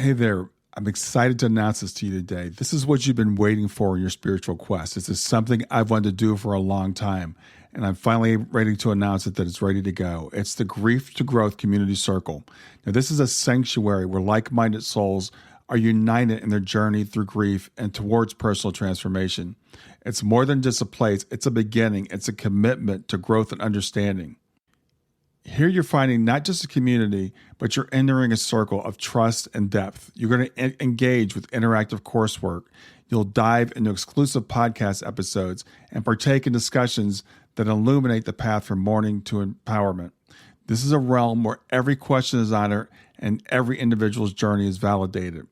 Hey there. I'm excited to announce this to you today. This is what you've been waiting for in your spiritual quest. This is something I've wanted to do for a long time, and I'm finally ready to announce it that it's ready to go. It's the Grief to Growth Community Circle. Now, this is a sanctuary where like-minded souls are united in their journey through grief and towards personal transformation. It's more than just a place. It's a beginning. It's a commitment to growth and understanding. Here you're finding not just a community, but you're entering a circle of trust and depth. You're going to engage with interactive coursework. You'll dive into exclusive podcast episodes and partake in discussions that illuminate the path from mourning to empowerment. This is a realm where every question is honored and every individual's journey is validated.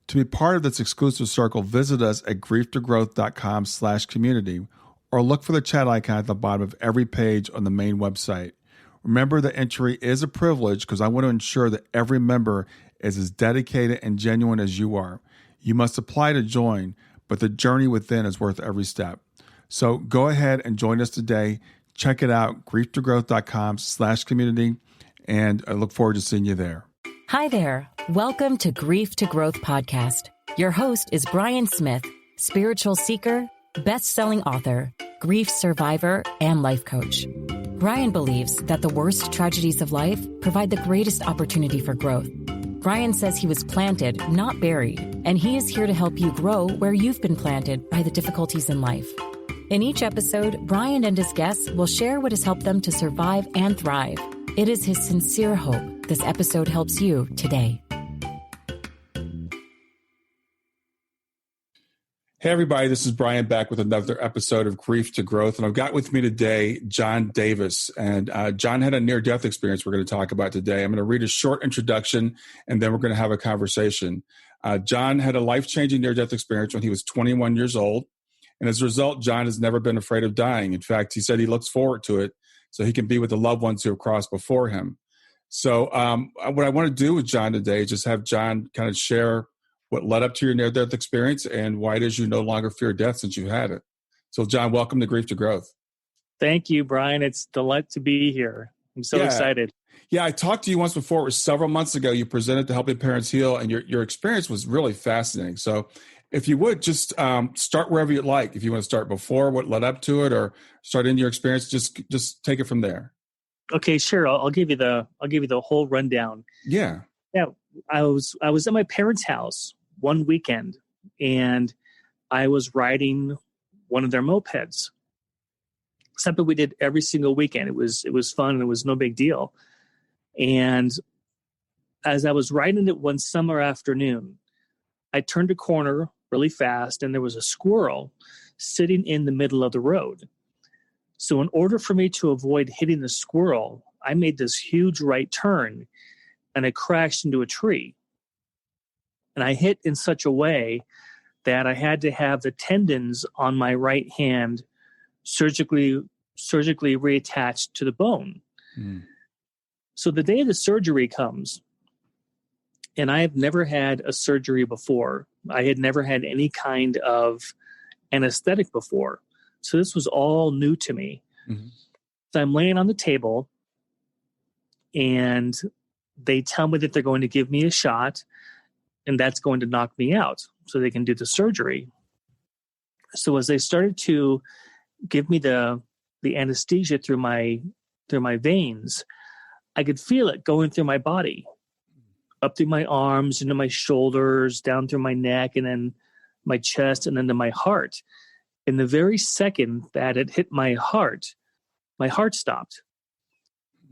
To be part of this exclusive circle, visit us at grieftogrowth.com/community or look for the chat icon at the bottom of every page on the main website. Remember that entry is a privilege because I want to ensure that every member is as dedicated and genuine as you are. You must apply to join, but the journey within is worth every step. So go ahead and join us today. Check it out, grieftogrowth.com/community, and I look forward to seeing you there. Hi there. Welcome to Grief to Growth Podcast. Your host is Brian Smith, spiritual seeker, best-selling author, grief survivor, and life coach. Brian believes that the worst tragedies of life provide the greatest opportunity for growth. Brian says he was planted, not buried, and he is here to help you grow where you've been planted by the difficulties in life. In each episode, Brian and his guests will share what has helped them to survive and thrive. It is his sincere hope this episode helps you today. Hey, everybody, this is Brian back with another episode of Grief to Growth. And I've got with me today John Davis. And John had a near-death experience we're going to talk about today. I'm going to read a short introduction, and then we're going to have a conversation. John had a life-changing near-death experience when he was 21 years old. And as a result, John has never been afraid of dying. In fact, he said he looks forward to it so he can be with the loved ones who have crossed before him. So what I want to do with John today is just have John kind of share what led up to your near-death experience and why it is you no longer fear death since you've had it. So, John, welcome to Grief to Growth. Thank you, Brian. It's a delight to be here. I'm so excited. Yeah, I talked to you once before. It was several months ago. You presented to Helping Parents Heal, and your experience was really fascinating. So if you would, just start wherever you'd like. If you want to start before, what led up to it, or start in your experience, just take it from there. Okay, sure. I'll give you the whole rundown. Yeah. Yeah, I was at my parents' house one weekend, and I was riding one of their mopeds. Something we did every single weekend. It was fun, and it was no big deal. And as I was riding it one summer afternoon, I turned a corner really fast, and there was a squirrel sitting in the middle of the road. So in order for me to avoid hitting the squirrel, I made this huge right turn, and I crashed into a tree. And I hit in such a way that I had to have the tendons on my right hand surgically reattached to the bone. Mm. So the day of the surgery comes, and I have never had a surgery before. I had never had any kind of anesthetic before. So this was all new to me. Mm-hmm. So I'm laying on the table, and they tell me that they're going to give me a shot, and that's going to knock me out so they can do the surgery. So as they started to give me the anesthesia through my veins, I could feel it going through my body, up through my arms, into my shoulders, down through my neck, and then my chest, and then to my heart. In the very second that it hit my heart stopped.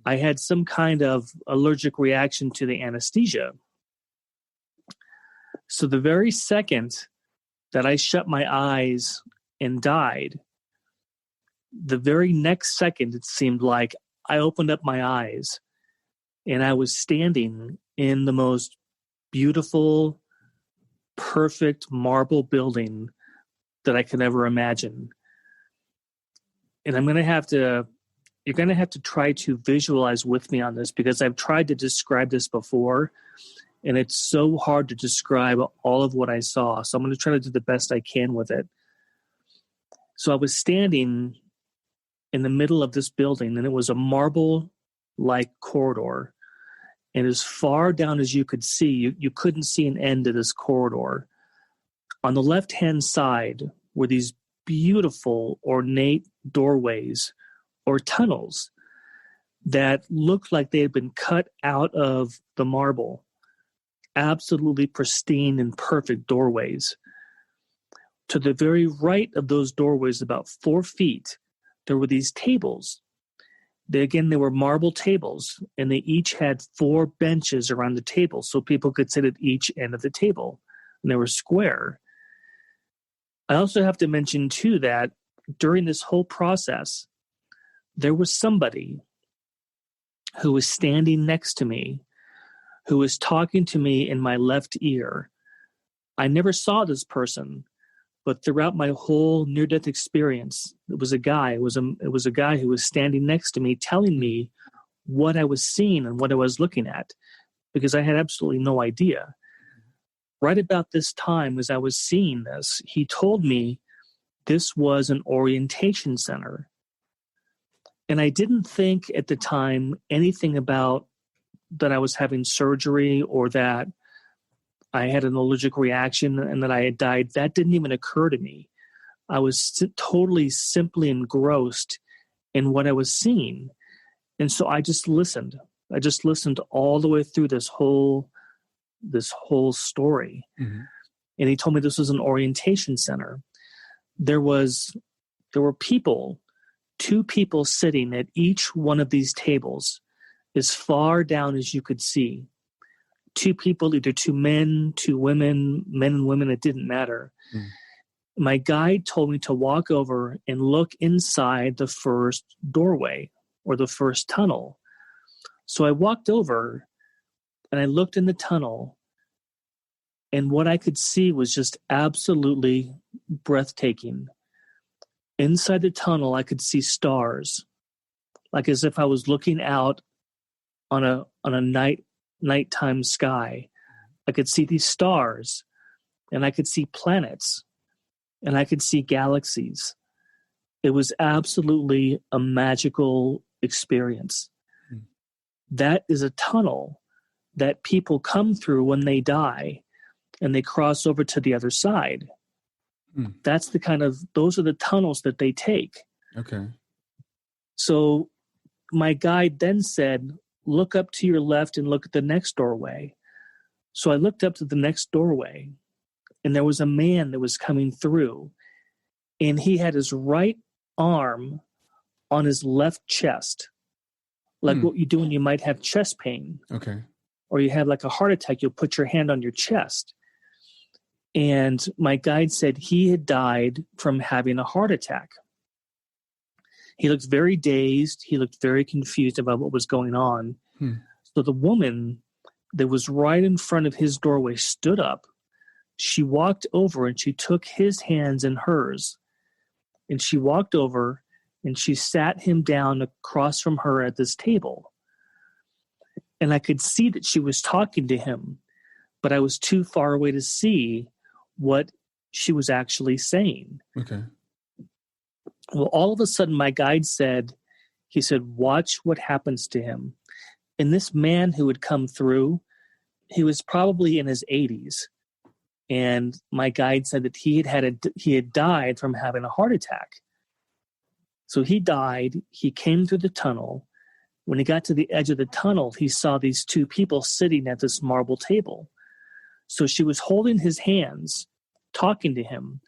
I had some kind of allergic reaction to the anesthesia. So the very second that I shut my eyes and died, the very next second, it seemed like I opened up my eyes and I was standing in the most beautiful, perfect marble building that I could ever imagine. And you're going to have to try to visualize with me on this, because I've tried to describe this before, and it's so hard to describe all of what I saw. So I'm going to try to do the best I can with it. So I was standing in the middle of this building, and it was a marble-like corridor. And as far down as you could see, you couldn't see an end to this corridor. On the left-hand side were these beautiful, ornate doorways or tunnels that looked like they had been cut out of the marble. Absolutely pristine and perfect doorways. To the very right of those doorways, about 4 feet, there were these tables. They were marble tables, and they each had 4 benches around the table, so people could sit at each end of the table, and they were square. I also have to mention, too, that during this whole process, there was somebody who was standing next to me, who was talking to me in my left ear. I never saw this person, but throughout my whole near-death experience, it was a guy. It was a guy who was standing next to me, telling me what I was seeing and what I was looking at, because I had absolutely no idea. Right about this time, as I was seeing this, he told me this was an orientation center. And I didn't think at the time anything about that I was having surgery or that I had an allergic reaction and that I had died. That didn't even occur to me. I was totally simply engrossed in what I was seeing. And so I just listened. I just listened all the way through this whole story. Mm-hmm. And he told me this was an orientation center. There were people, 2 people sitting at each one of these tables as far down as you could see. 2 people, either 2 men, 2 women, men and women, it didn't matter. Mm. My guide told me to walk over and look inside the first doorway or the first tunnel. So I walked over and I looked in the tunnel, and what I could see was just absolutely breathtaking. Inside the tunnel, I could see stars, like as if I was looking out on a nighttime sky. I could see these stars, and I could see planets, and I could see galaxies. It was absolutely a magical experience. Mm. That is a tunnel that people come through when they die, and they cross over to the other side. Mm. Those are the tunnels that they take. Okay. So my guide then said, look up to your left and look at the next doorway. So I looked up to the next doorway, and there was a man that was coming through, and he had his right arm on his left chest, like what you do when you might have chest pain. Okay. Or you have like a heart attack, you'll put your hand on your chest. And my guide said he had died from having a heart attack. He looked very dazed. He looked very confused about what was going on. So the woman that was right in front of his doorway stood up. She walked over and she took his hands in hers. And she walked over and she sat him down across from her at this table. And I could see that she was talking to him, but I was too far away to see what she was actually saying. Okay. Well, all of a sudden, my guide said, watch what happens to him. And this man who had come through, he was probably in his 80s. And my guide said that he had died from having a heart attack. So he died. He came through the tunnel. When he got to the edge of the tunnel, he saw these 2 people sitting at this marble table. So she was holding his hands, talking to him.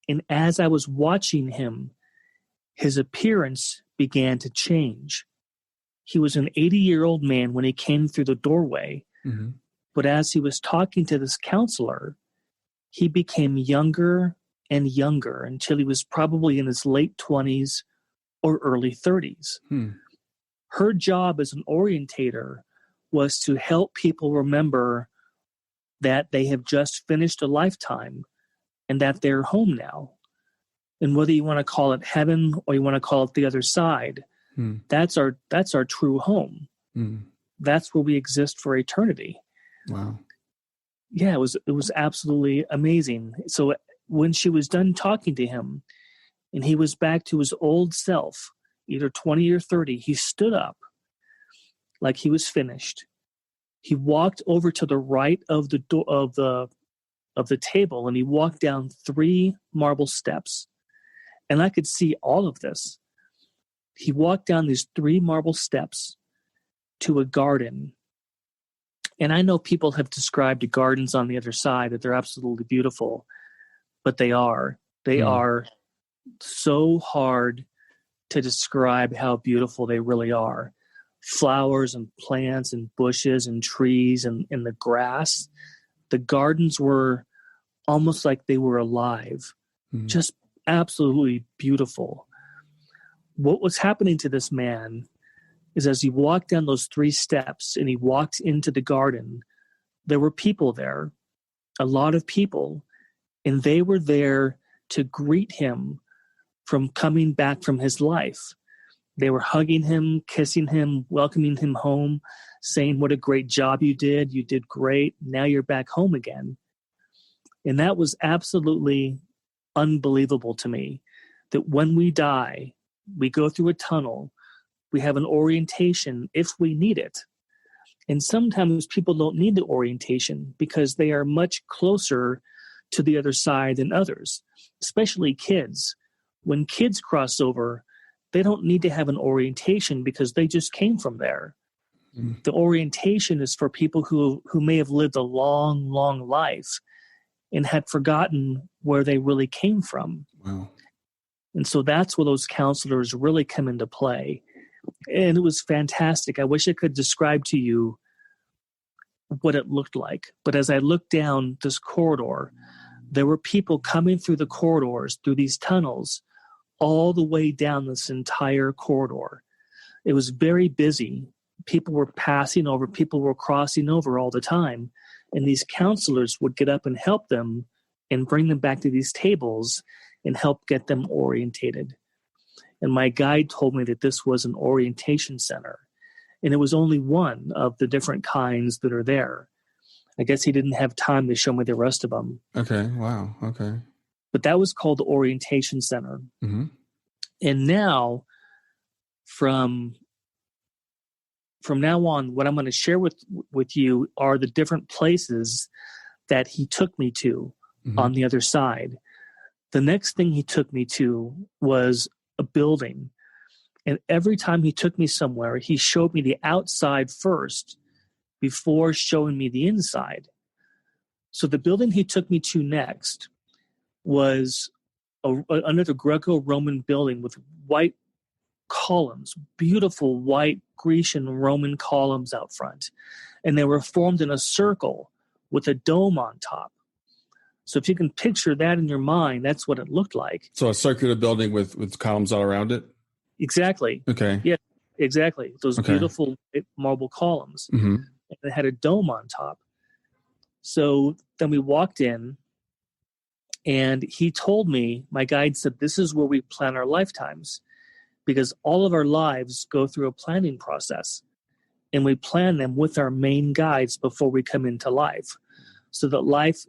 And as I was watching him, his appearance began to change. He was an 80-year-old man when he came through the doorway. Mm-hmm. But as he was talking to this counselor, he became younger and younger until he was probably in his late 20s or early 30s. Her job as an orientator was to help people remember that they have just finished a lifetime and that they're home now. And whether you want to call it heaven or you want to call it the other side, that's our true home. That's where we exist for eternity. Wow. Yeah, it was absolutely amazing. So when she was done talking to him and he was back to his old self, either 20 or 30, he stood up like he was finished. He walked over to the right of the door of the table, and he walked down 3 marble steps. And I could see all of this. He walked down these 3 marble steps to a garden. And I know people have described the gardens on the other side, that they're absolutely beautiful, but they are. They are so hard to describe how beautiful they really are. Flowers and plants and bushes and trees and the grass. The gardens were almost like they were alive. Just absolutely beautiful. What was happening to this man is, as he walked down those 3 steps and he walked into the garden, there were people there, a lot of people, and they were there to greet him from coming back from his life. They were hugging him, kissing him, welcoming him home, saying, "What a great job you did. You did great. Now you're back home again." And that was absolutely unbelievable to me, that when we die, we go through a tunnel, we have an orientation if we need it. And sometimes people don't need the orientation because they are much closer to the other side than others, especially kids. When kids cross over, they don't need to have an orientation because they just came from there. The orientation is for people who may have lived a long, long life and had forgotten where they really came from. Wow. And so that's where those counselors really come into play. And it was fantastic. I wish I could describe to you what it looked like. But as I looked down this corridor, there were people coming through the corridors, through these tunnels, all the way down this entire corridor. It was very busy. People were passing over, people were crossing over all the time. And these counselors would get up and help them and bring them back to these tables and help get them orientated. And my guide told me that this was an orientation center. And it was only one of the different kinds that are there. I guess he didn't have time to show me the rest of them. Okay. Wow. Okay. But that was called the Orientation Center. Mm-hmm. And now, from now on, what I'm going to share with you are the different places that he took me to on the other side. The next thing he took me to was a building. And every time he took me somewhere, he showed me the outside first before showing me the inside. So the building he took me to next was another Greco-Roman building with white columns, beautiful white Grecian Roman columns out front. And they were formed in a circle with a dome on top. So if you can picture that in your mind, that's what it looked like. So a circular building with columns all around it? Exactly. Okay. Yeah, exactly. Those beautiful marble columns. Mm-hmm. And it had a dome on top. So then we walked in, and he told me, my guide said, this is where we plan our lifetimes, because all of our lives go through a planning process, and we plan them with our main guides before we come into life, so that life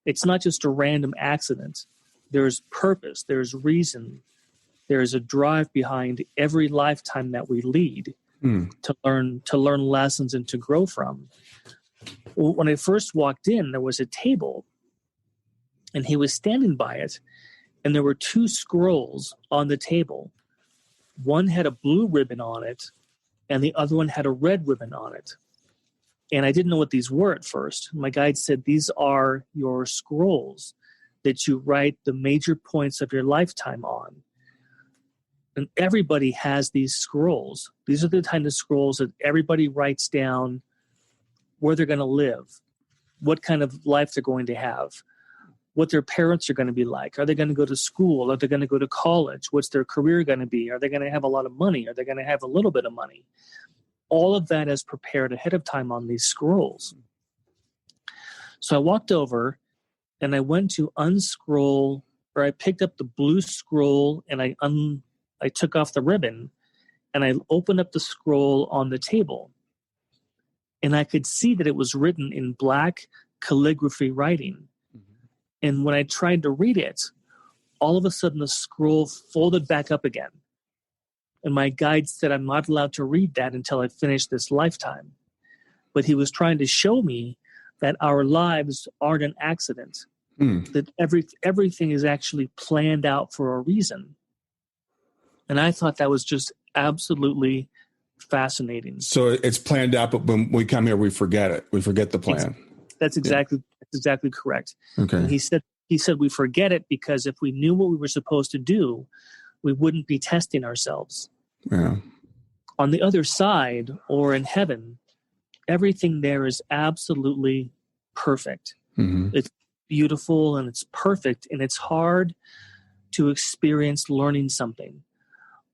it's not just a random accident. There's purpose, there's reason, there's a drive behind every lifetime that we lead to learn lessons and to grow from. When I first walked in, there was a table, and he was standing by it, and there were 2 scrolls on the table. One had a blue ribbon on it, and the other one had a red ribbon on it. And I didn't know what these were at first. My guide said, these are your scrolls that you write the major points of your lifetime on. And everybody has these scrolls. These are the kind of scrolls that everybody writes down where they're going to live, what kind of life they're going to have, what their parents are going to be like. Are they going to go to school? Are they going to go to college? What's their career going to be? Are they going to have a lot of money? Are they going to have a little bit of money? All of that is prepared ahead of time on these scrolls. So I walked over, and I went to unscroll, or I picked up the blue scroll, and I took off the ribbon, and I opened up the scroll on the table. And I could see that it was written in black calligraphy writing. And when I tried to read it, all of a sudden the scroll folded back up again. And my guide said, I'm not allowed to read that until I finish this lifetime. but he was trying to show me that our lives aren't an accident, that everything is actually planned out for a reason. And I thought that was just absolutely fascinating. So it's planned out, but when we come here, we forget it. We forget the plan. That's exactly correct. Okay. And he said we forget it because if we knew what we were supposed to do, we wouldn't be testing ourselves. Yeah. On the other side, or in heaven, everything there is absolutely perfect. Mm-hmm. It's beautiful and it's perfect, and it's hard to experience learning something.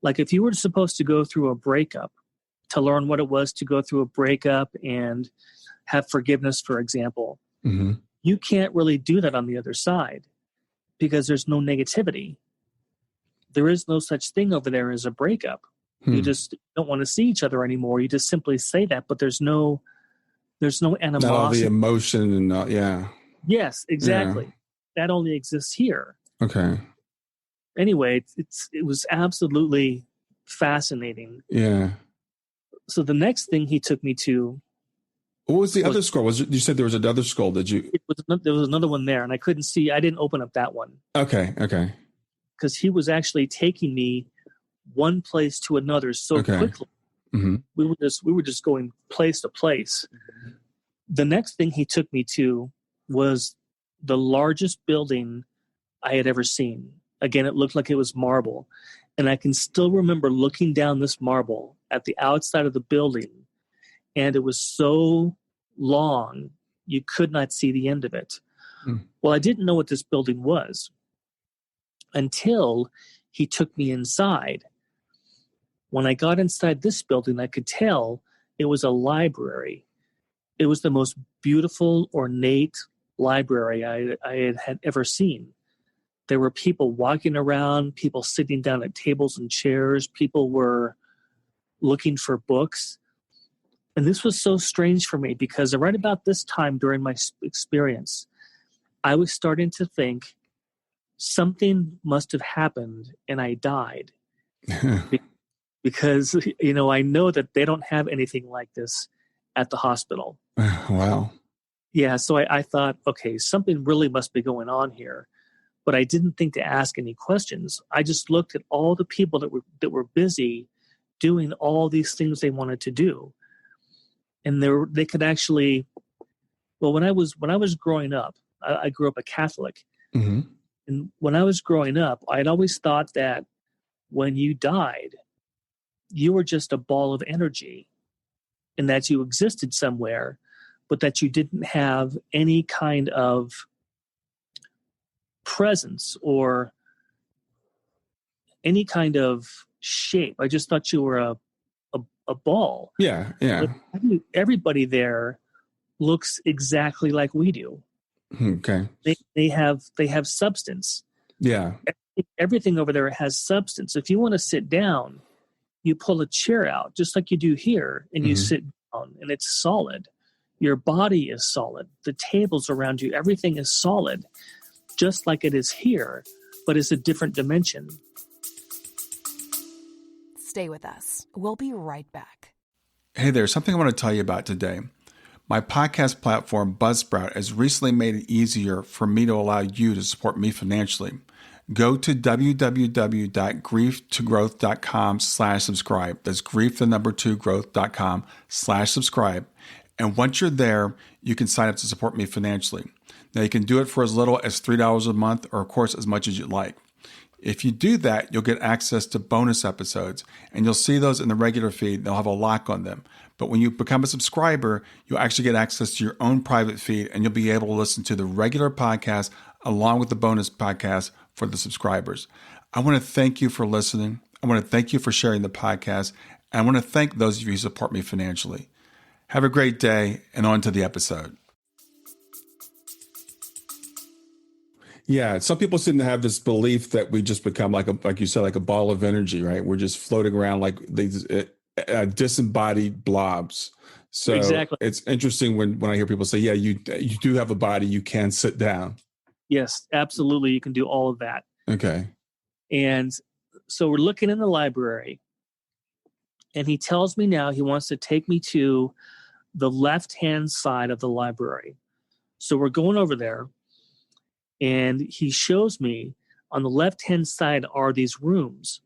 Like if you were supposed to go through a breakup, to learn what it was to go through a breakup and have forgiveness, for example, you can't really do that on the other side because there's no negativity. There is no such thing over there as a breakup. You just don't want to see each other anymore. You just simply say that, but there's no animosity. Not all the emotion and yeah. Yes, exactly. Yeah. That only exists here. Okay. Anyway, it was absolutely fascinating. Yeah. So the next thing he took me to. What was the other scroll? You said there was another scroll? Did you? There was another one there, and I couldn't see. I didn't open up that one. Okay. Because he was actually taking me one place to another so quickly. Mm-hmm. We were just going place to place. Mm-hmm. The next thing he took me to was the largest building I had ever seen. Again, it looked like it was marble. And I can still remember looking down this marble at the outside of the building, and it was so long, you could not see the end of it. Well, I didn't know what this building was until he took me inside. When I got inside this building, I could tell it was a library. It was the most beautiful, ornate library I had ever seen. There were people walking around, people sitting down at tables and chairs. People were looking for books. And this was so strange for me because right about this time during my experience, I was starting to think something must have happened and I died. Because, I know that they don't have anything like this at the hospital. Wow. Yeah, so I thought, okay, something really must be going on here. But I didn't think to ask any questions. I just looked at all the people that were busy doing all these things they wanted to do. And they could actually, well, when I was growing up, I grew up a Catholic. Mm-hmm. And when I was growing up, I'd always thought that when you died, you were just a ball of energy and that you existed somewhere, but that you didn't have any kind of presence or any kind of shape. I just thought you were a ball. Yeah. But everybody there looks exactly like we do. Okay. They have substance. Yeah. Everything over there has substance. If you want to sit down, you pull a chair out just like you do here and you sit down and it's solid. Your body is solid. The tables around you, everything is solid, just like it is here, but it's a different dimension. Stay with us. We'll be right back. Hey there, something I want to tell you about today. My podcast platform, Buzzsprout, has recently made it easier for me to allow you to support me financially. Go to www.grieftogrowth.com/subscribe. That's grief2growth.com/subscribe. And once you're there, you can sign up to support me financially. Now, you can do it for as little as $3 a month or, of course, as much as you'd like. If you do that, you'll get access to bonus episodes, and you'll see those in the regular feed. They'll have a lock on them. But when you become a subscriber, you'll actually get access to your own private feed, and you'll be able to listen to the regular podcast along with the bonus podcast for the subscribers. I want to thank you for listening. I want to thank you for sharing the podcast. And I want to thank those of you who support me financially. Have a great day, and on to the episode. Yeah, some people seem to have this belief that we just become like you said, like a ball of energy, right? We're just floating around like these disembodied blobs. So exactly. It's interesting when I hear people say, yeah, you do have a body, you can sit down. Yes, absolutely. You can do all of that. Okay. And so we're looking in the library, and he tells me now he wants to take me to the left-hand side of the library. So we're going over there, and he shows me on the left-hand side are these rooms,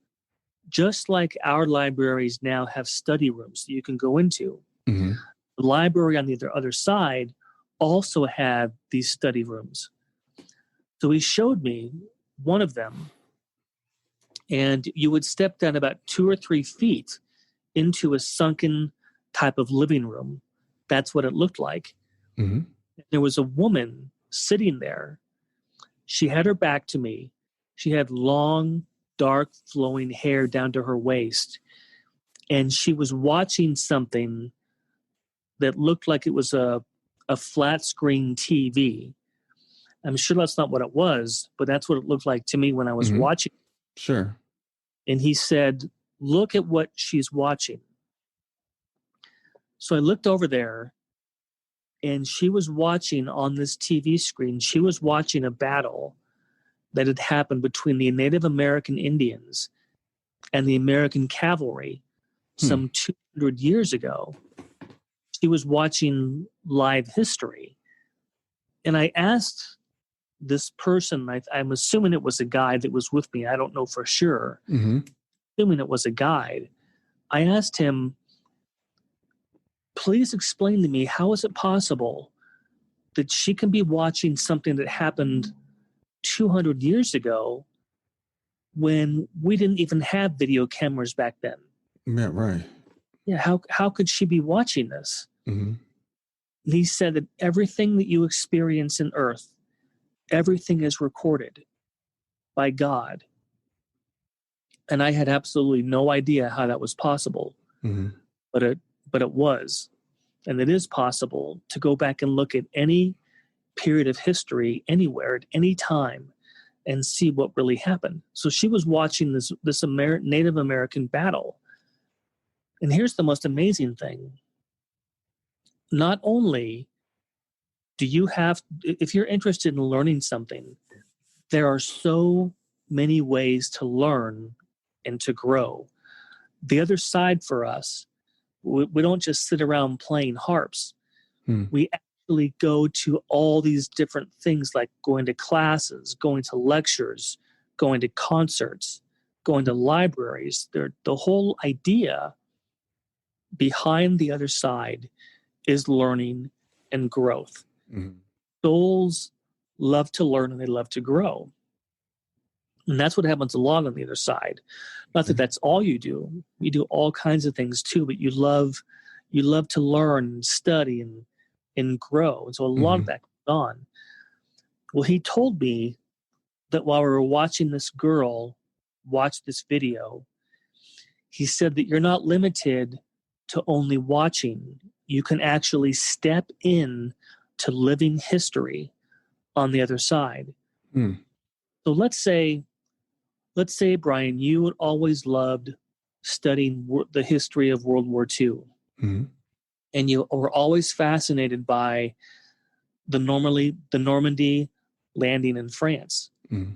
just like our libraries now have study rooms that you can go into. Mm-hmm. The library on the other side also had these study rooms. So he showed me one of them, and you would step down about 2 or 3 feet into a sunken type of living room. That's what it looked like. Mm-hmm. There was a woman sitting there. She had her back to me. She had long, dark, flowing hair down to her waist. And she was watching something that looked like it was a flat screen TV. I'm sure that's not what it was, but that's what it looked like to me when I was Mm-hmm. watching. Sure. And he said, "Look at what she's watching." So I looked over there, and she was watching on this TV screen, she was watching a battle that had happened between the Native American Indians and the American cavalry some 200 years ago. She was watching live history. And I asked this person, I'm assuming it was a guide that was with me. I don't know for sure. Mm-hmm. Assuming it was a guide. I asked him, "Please explain to me, how is it possible that she can be watching something that happened 200 years ago when we didn't even have video cameras back then?" Yeah, right. Yeah, how could she be watching this? Mm-hmm. And he said that everything that you experience in Earth, everything is recorded by God. And I had absolutely no idea how that was possible, Mm-hmm. but it was. And it is possible to go back and look at any period of history anywhere at any time and see what really happened. So she was watching this Native American battle. And here's the most amazing thing. Not only do you have, if you're interested in learning something, there are so many ways to learn and to grow. The other side for us, we don't just sit around playing harps. We actually go to all these different things, like going to classes, going to lectures, going to concerts, going to libraries. The whole idea behind the other side is learning and growth. Mm-hmm. Souls love to learn and they love to grow. And that's what happens a lot on the other side. Not that that's all you do. You do all kinds of things too, but you love to learn and study and grow. And so a lot of that goes on. Well, he told me that while we were watching this girl watch this video, he said that you're not limited to only watching. You can actually step in to living history on the other side. So let's say, Brian, you had always loved studying the history of World War II. Mm-hmm. And you were always fascinated by the Normandy landing in France. Mm-hmm.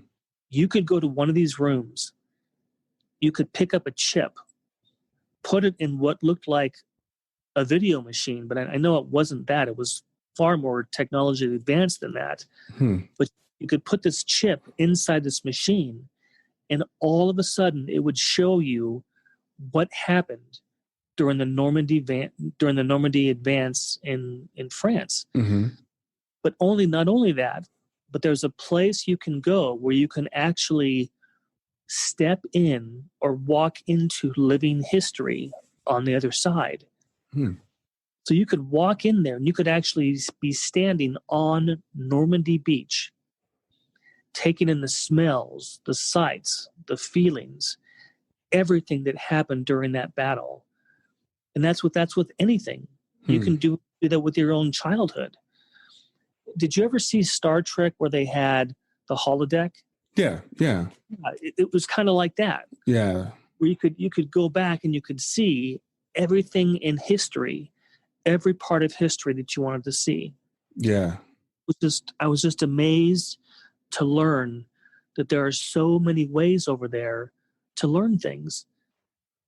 You could go to one of these rooms. You could pick up a chip, put it in what looked like a video machine, but I know it wasn't that. It was far more technology advanced than that. But you could put this chip inside this machine, and all of a sudden it would show you what happened during the Normandy advance in France. Mm-hmm. But not only that, but there's a place you can go where you can actually step in or walk into living history on the other side. So you could walk in there and you could actually be standing on Normandy Beach, taking in the smells, the sights, the feelings, everything that happened during that battle. And that's with anything. You can do that with your own childhood. Did you ever see Star Trek where they had the holodeck? Yeah. It was kind of like that. Yeah. Where you could go back and you could see everything in history, every part of history that you wanted to see. Yeah. I was just amazed to learn that there are so many ways over there to learn things.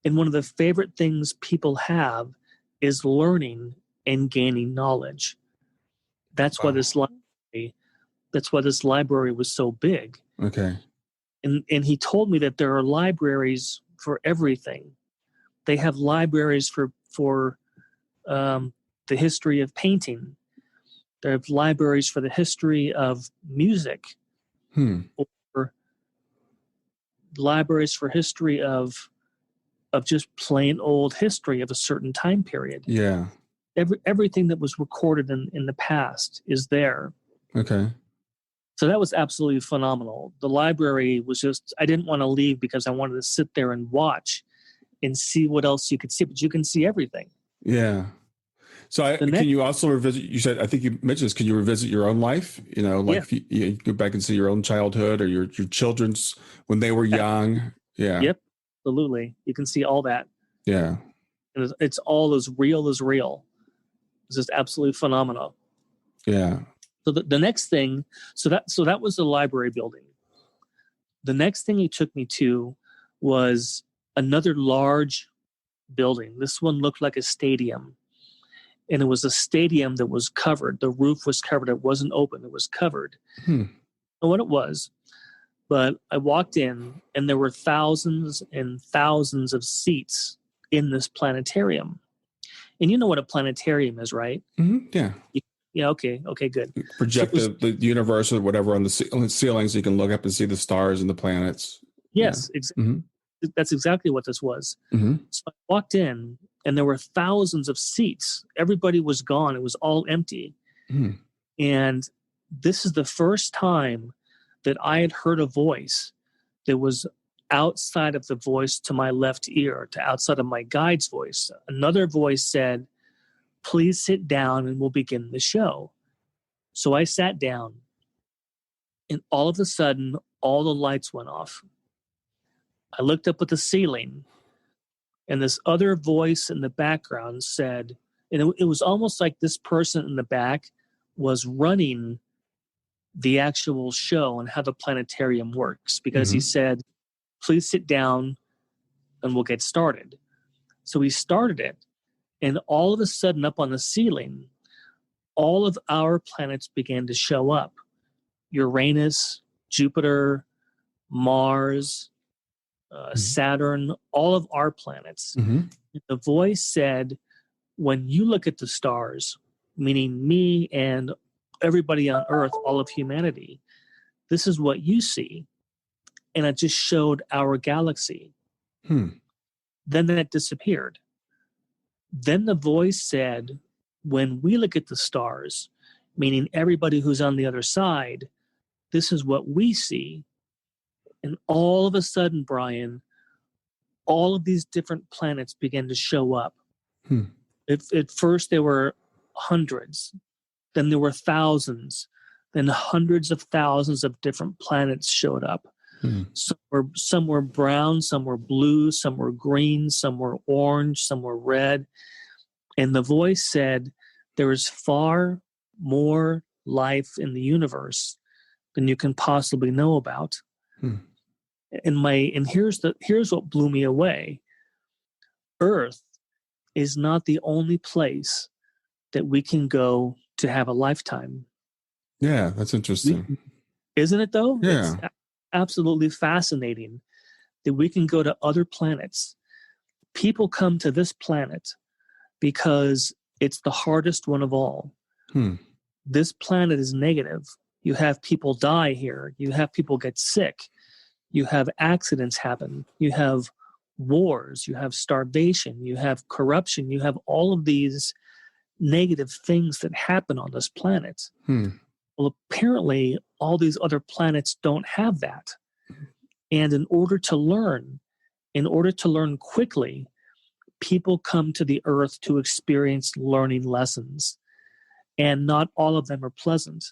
And one of the favorite things people have is learning and gaining knowledge. That's why this library was so big. Okay. And he told me that there are libraries for everything. They have libraries for the history of painting. They have libraries for the history of music, or libraries for history of just plain old history of a certain time period. Yeah. Everything that was recorded in the past is there. Okay. So that was absolutely phenomenal. The library was just, I didn't want to leave because I wanted to sit there and watch and see what else you could see, but you can see everything. Yeah. So can you also revisit, you said, I think you mentioned this, can you revisit your own life? You know, like if you go back and see your own childhood or your children's when they were young. Yeah. Yep. Absolutely. You can see all that. Yeah. And it's all as real as real. It's just absolutely phenomenal. Yeah. So the next thing, so that was the library building. The next thing he took me to was another large building. This one looked like a stadium. And it was a stadium that was covered. The roof was covered. It wasn't open. It was covered. I don't know what it was. But I walked in, and there were thousands and thousands of seats in this planetarium. And you know what a planetarium is, right? Mm-hmm. Yeah. Yeah, okay, good. Project the universe or whatever on the ceiling so you can look up and see the stars and the planets. Yes, exactly. That's exactly what this was. So I walked in, and there were thousands of seats. Everybody was gone. It was all empty. And this is the first time that I had heard a voice that was outside of the voice to my left ear, to outside of my guide's voice. Another voice said, "Please sit down and we'll begin the show." So I sat down, and all of a sudden, all the lights went off. I looked up at the ceiling, and this other voice in the background said, and it was almost like this person in the back was running the actual show and how the planetarium works, because he said, "Please sit down and we'll get started." So he started it. And all of a sudden, up on the ceiling, all of our planets began to show up. Uranus, Jupiter, Mars, Saturn, all of our planets. The voice said, "When you look at the stars," meaning me and everybody on Earth, all of humanity, "this is what you see." And it just showed our galaxy. Then that disappeared. Then the voice said, "When we look at the stars," meaning everybody who's on the other side, "this is what we see." And all of a sudden, Brian, all of these different planets began to show up. At first, there were hundreds. Then there were thousands. Then hundreds of thousands of different planets showed up. Some were brown, some were blue, some were green, some were orange, some were red. And the voice said, "There is far more life in the universe than you can possibly know about." And here's what blew me away. Earth is not the only place that we can go to have a lifetime. Yeah, that's interesting. Isn't it though? Yeah. It's absolutely fascinating that we can go to other planets. People come to this planet because it's the hardest one of all. This planet is negative. You have people die here. You have people get sick. You have accidents happen. You have wars. You have starvation. You have corruption. You have all of these negative things that happen on this planet. Well, apparently, all these other planets don't have that. And in order to learn quickly, people come to the Earth to experience learning lessons. And not all of them are pleasant.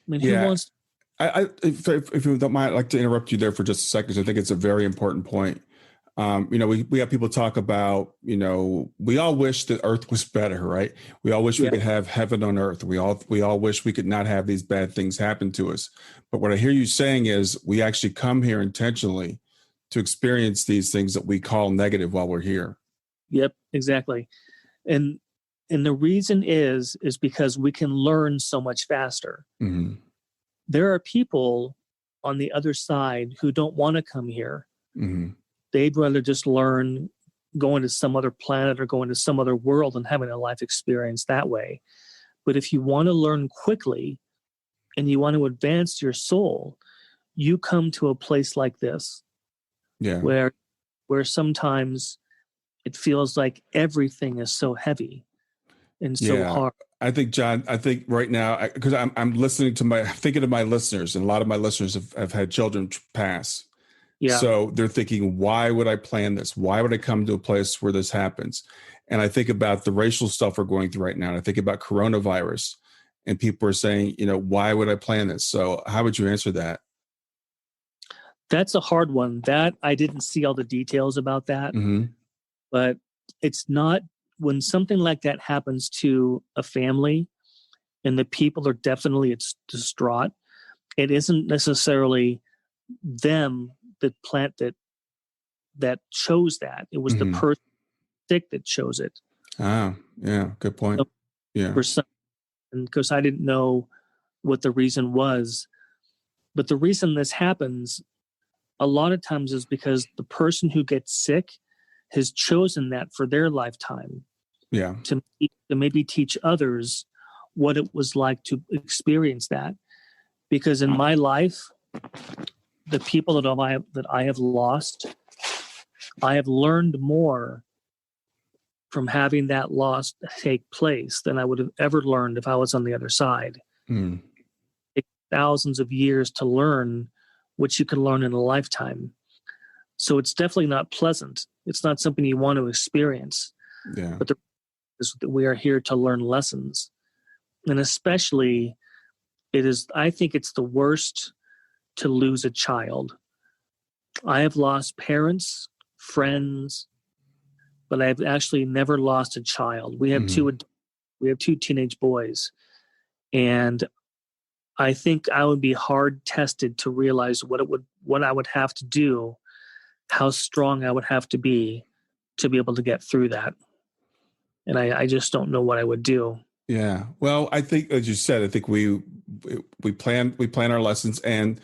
I mean, who wants... If you don't mind, I'd like to interrupt you there for just a second, because I think it's a very important point. We have people talk about, we all wish that Earth was better, right? We all wish we could have heaven on Earth. We all wish we could not have these bad things happen to us. But what I hear you saying is we actually come here intentionally to experience these things that we call negative while we're here. Yep, exactly. And And the reason is because we can learn so much faster. Mm-hmm. There are people on the other side who don't want to come here. Mm-hmm. They'd rather just learn going to some other planet or going to some other world and having a life experience that way. But if you want to learn quickly and you want to advance your soul, you come to a place like this, where sometimes it feels like everything is so heavy and so hard. I think, John, right now, because I'm listening to thinking of my listeners, and a lot of my listeners have had children pass. Yeah. So they're thinking, why would I plan this? Why would I come to a place where this happens? And I think about the racial stuff we're going through right now. And I think about coronavirus, and people are saying, why would I plan this? So how would you answer that? That's a hard one. That I didn't see all the details about that, but it's not, when something like that happens to a family and the people are definitely distraught, it isn't necessarily them that chose that. It was the person sick that chose it. Ah, yeah, good point. Yeah. Because I didn't know what the reason was. But the reason this happens a lot of times is because the person who gets sick has chosen that for their lifetime. Yeah. To maybe teach others what it was like to experience that. Because in my life, the people that I have lost, I have learned more from having that loss take place than I would have ever learned if I was on the other side. It takes thousands of years to learn what you can learn in a lifetime. So it's definitely not pleasant. It's not something you want to experience. Yeah. But we are here to learn lessons. And especially, I think it's the worst to lose a child. I have lost parents, friends, but I've actually never lost a child. We have two teenage boys, and I think I would be hard tested to realize what I would have to do, how strong I would have to be able to get through that. And I just don't know what I would do. Yeah. Well, I think, as you said, I think we plan our lessons, and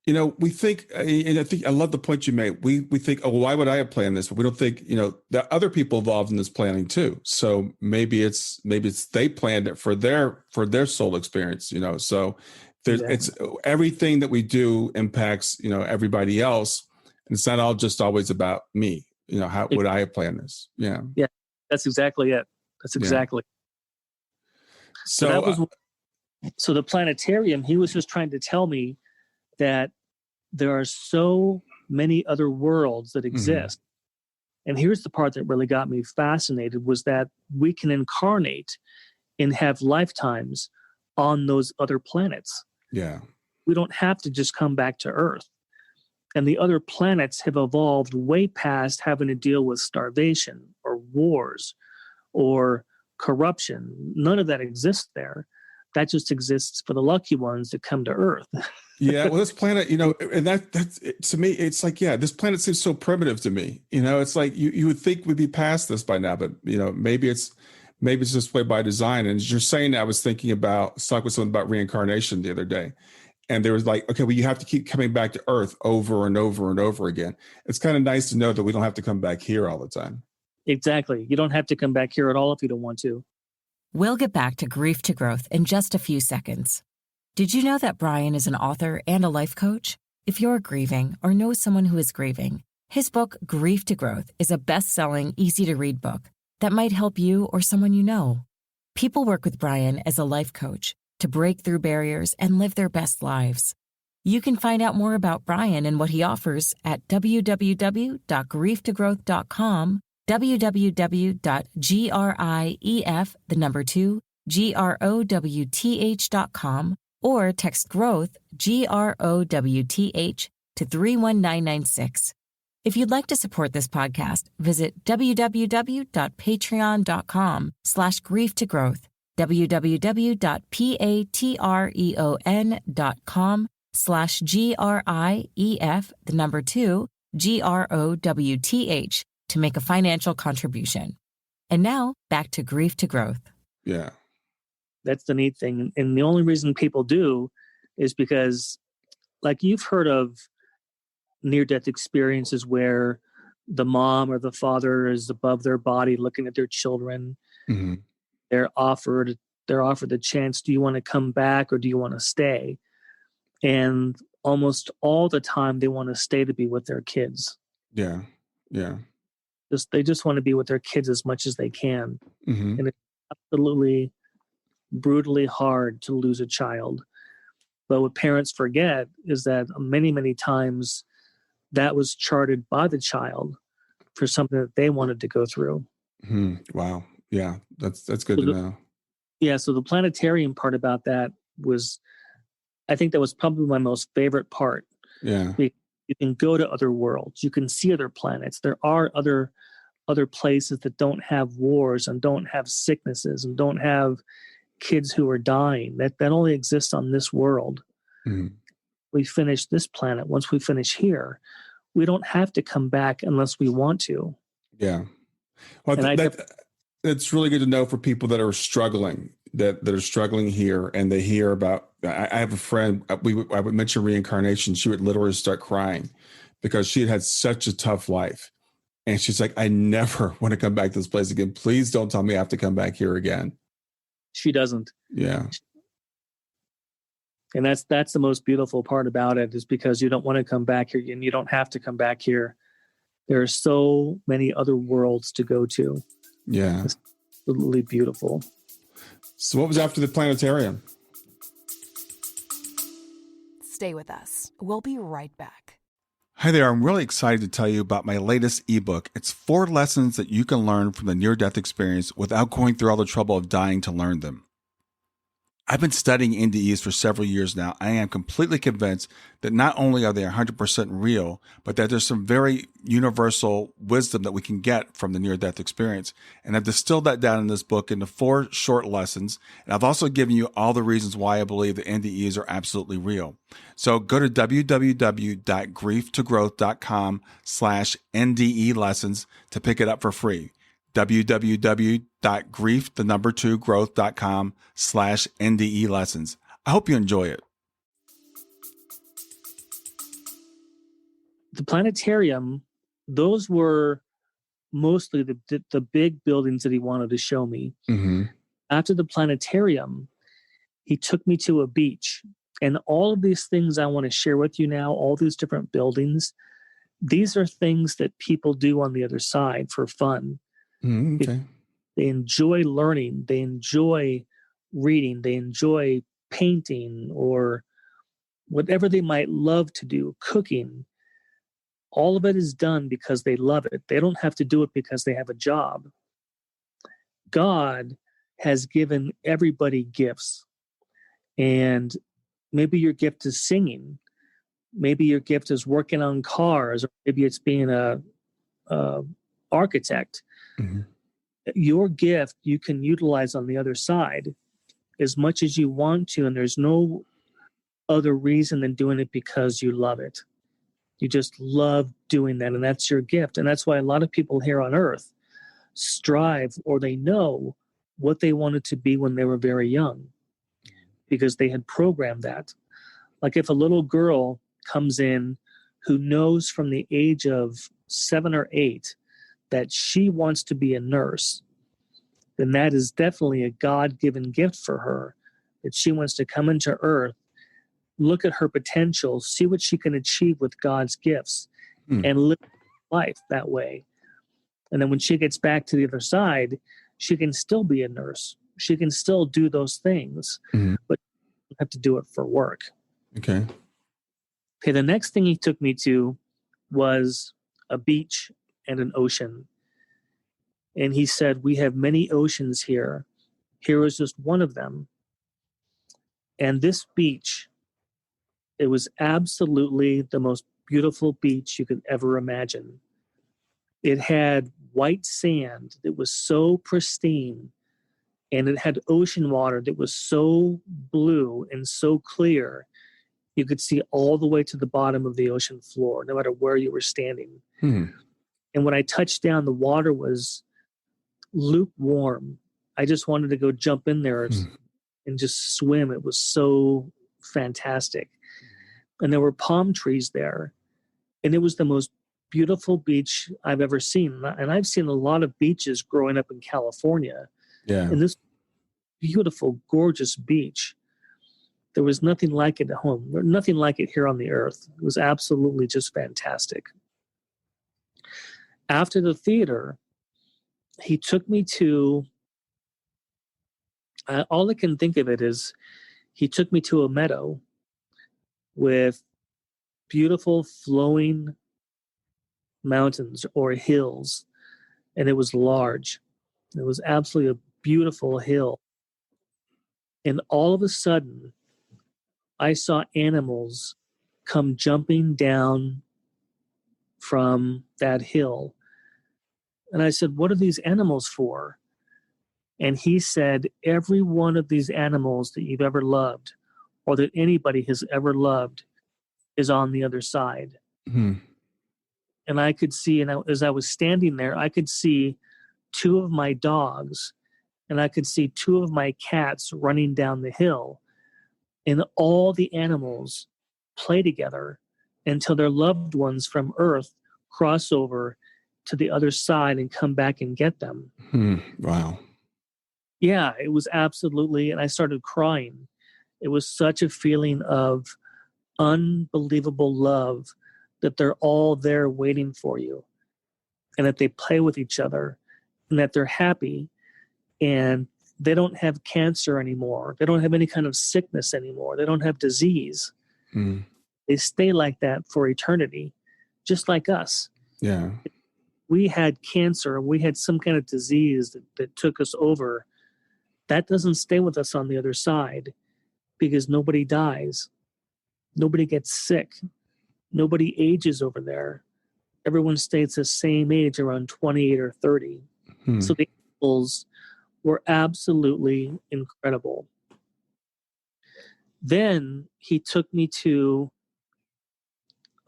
we think, and I think I love the point you made. We think, oh, why would I have planned this? But we don't think, there are other people involved in this planning too. So maybe it's they planned it for their soul experience. So it's everything that we do impacts everybody else, and it's not all just always about me. How would I have planned this? Yeah. Yeah. That's exactly it. That's exactly. So the planetarium, he was just trying to tell me that there are so many other worlds that exist. And here's the part that really got me fascinated, was that we can incarnate and have lifetimes on those other planets. Yeah. We don't have to just come back to Earth. And the other planets have evolved way past having to deal with starvation or wars or corruption. None of that exists there. That just exists for the lucky ones that come to Earth. Yeah, well, this planet, and that's to me, it's like, this planet seems so primitive to me. It's like you would think we'd be past this by now, but maybe it's this way by design. And as you're saying that, I was thinking about, talking with someone about reincarnation the other day, and there was like, okay, well, you have to keep coming back to Earth over and over and over again. It's kind of nice to know that we don't have to come back here all the time. Exactly. You don't have to come back here at all if you don't want to. We'll get back to Grief to Growth in just a few seconds. Did you know that Brian is an author and a life coach? If you're grieving or know someone who is grieving, his book, Grief to Growth, is a best-selling, easy-to-read book that might help you or someone you know. People work with Brian as a life coach to break through barriers and live their best lives. You can find out more about Brian and what he offers at www.grieftogrowth.com, www.growth.com, or text GROWTH, GROWTH, to 31996. If you'd like to support this podcast, visit www.patreon.com/grieftogrowth, www.patreon.com/GRIEF, GROWTH, to make a financial contribution. And now, back to Grief to Growth. Yeah. That's the neat thing. And the only reason people do is because, like, you've heard of near-death experiences where the mom or the father is above their body looking at their children. Mm-hmm. They're offered the chance, do you want to come back or do you want to stay? And almost all the time they want to stay to be with their kids. Yeah. Yeah. They just want to be with their kids as much as they can. Mm-hmm. And it's absolutely brutally hard to lose a child. But what parents forget is that many, many times that was charted by the child for something that they wanted to go through. Mm-hmm. Wow. Yeah. That's good to know. Yeah. So the planetarium part about that was, I think that was probably my most favorite part. Yeah. You can go to other worlds. You can see other planets. There are other places that don't have wars and don't have sicknesses and don't have kids who are dying. That only exists on this world. Mm-hmm. We finish this planet. Once we finish here, we don't have to come back unless we want to. Yeah. Well, that's really good to know for people that are struggling, that are struggling here, and they hear about. I have a friend. I would mention reincarnation. She would literally start crying because she had had such a tough life, and she's like, "I never want to come back to this place again. Please don't tell me I have to come back here again." She doesn't. Yeah. And that's the most beautiful part about it, is because you don't want to come back here and you don't have to come back here. There are so many other worlds to go to. Yeah. It's absolutely beautiful. So what was after the planetarium? Stay with us. We'll be right back. Hi there. I'm really excited to tell you about my latest ebook. It's 4 lessons that you can learn from the near-death experience without going through all the trouble of dying to learn them. I've been studying NDEs for several years now. I am completely convinced that not only are they 100% real, but that there's some very universal wisdom that we can get from the near-death experience. And I've distilled that down in this book into 4 short lessons. And I've also given you all the reasons why I believe that NDEs are absolutely real. So go to www.grieftogrowth.com/NDE lessons to pick it up for free. www.growth.com/NDE lessons. I hope you enjoy it. The planetarium, those were mostly the big buildings that he wanted to show me. Mm-hmm. After the planetarium, he took me to a beach. And all of these things I want to share with you now, all these different buildings, these are things that people do on the other side for fun. Mm-hmm. Okay. They enjoy learning. They enjoy reading. They enjoy painting or whatever they might love to do, cooking. All of it is done because they love it. They don't have to do it because they have a job. God has given everybody gifts. And maybe your gift is singing. Maybe your gift is working on cars, or maybe it's being a architect. Mm-hmm. Your gift you can utilize on the other side as much as you want to, and there's no other reason than doing it because you love it. You just love doing that, and that's your gift. And that's why a lot of people here on earth strive, or they know what they wanted to be when they were very young, because they had programmed that. Like if a little girl comes in who knows from the age of 7 or 8 that she wants to be a nurse, then that is definitely a God-given gift for her, that she wants to come into earth, look at her potential, see what she can achieve with God's gifts, and live life that way. And then when she gets back to the other side, she can still be a nurse. She can still do those things, but you have to do it for work. Okay. Okay, the next thing he took me to was a beach and an ocean. And he said, we have many oceans here. Here is just one of them. And this beach, it was absolutely the most beautiful beach you could ever imagine. It had white sand that was so pristine, and it had ocean water that was so blue and so clear, you could see all the way to the bottom of the ocean floor, no matter where you were standing. And when I touched down, the water was lukewarm. I just wanted to go jump in there and just swim. It was so fantastic. And there were palm trees there. And it was the most beautiful beach I've ever seen. And I've seen a lot of beaches growing up in California. Yeah. And this beautiful, gorgeous beach, there was nothing like it at home. There's nothing like it here on the earth. It was absolutely just fantastic. After the theater, he took me to, all I can think of it is he took me to a meadow with beautiful flowing mountains or hills, and it was large. It was absolutely a beautiful hill. And all of a sudden, I saw animals come jumping down from that hill. And I said, "What are these animals for?" And he said, "Every one of these animals that you've ever loved or that anybody has ever loved is on the other side." Hmm. And I could see, and as I was standing there, I could see two of my dogs and I could see two of my cats running down the hill. And all the animals play together until their loved ones from Earth cross over to the other side and come back and get them. Wow. Yeah, it was absolutely, and I started crying. It was such a feeling of unbelievable love that they're all there waiting for you and that they play with each other and that they're happy and they don't have cancer anymore. They don't have any kind of sickness anymore. They don't have disease. They stay like that for eternity, just like us. Yeah. We had cancer, we had some kind of disease that took us over. That doesn't stay with us on the other side because nobody dies. Nobody gets sick. Nobody ages over there. Everyone stays the same age, around 28 or 30. So the animals were absolutely incredible. Then he took me to,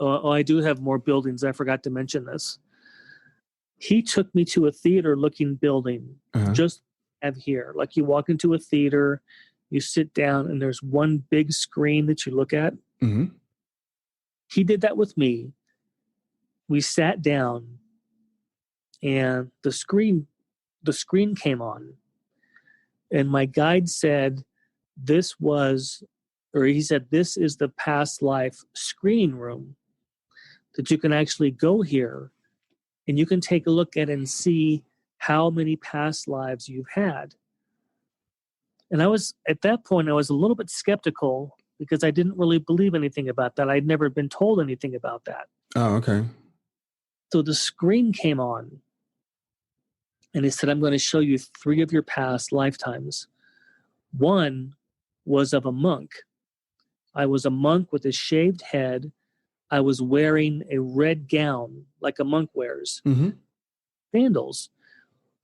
I do have more buildings. I forgot to mention this. He took me to a theater-looking building, just have here. Like you walk into a theater, you sit down, and there's one big screen that you look at. He did that with me. We sat down, and the screen came on, and my guide said, "This is the past life screening room that you can actually go here, and you can take a look at and see how many past lives you've had." And at that point, I was a little bit skeptical because I didn't really believe anything about that. I'd never been told anything about that. Oh, okay. So the screen came on, and he said, "I'm going to show you 3 of your past lifetimes." One was of a monk. I was a monk with a shaved head. I was wearing a red gown like a monk wears, sandals.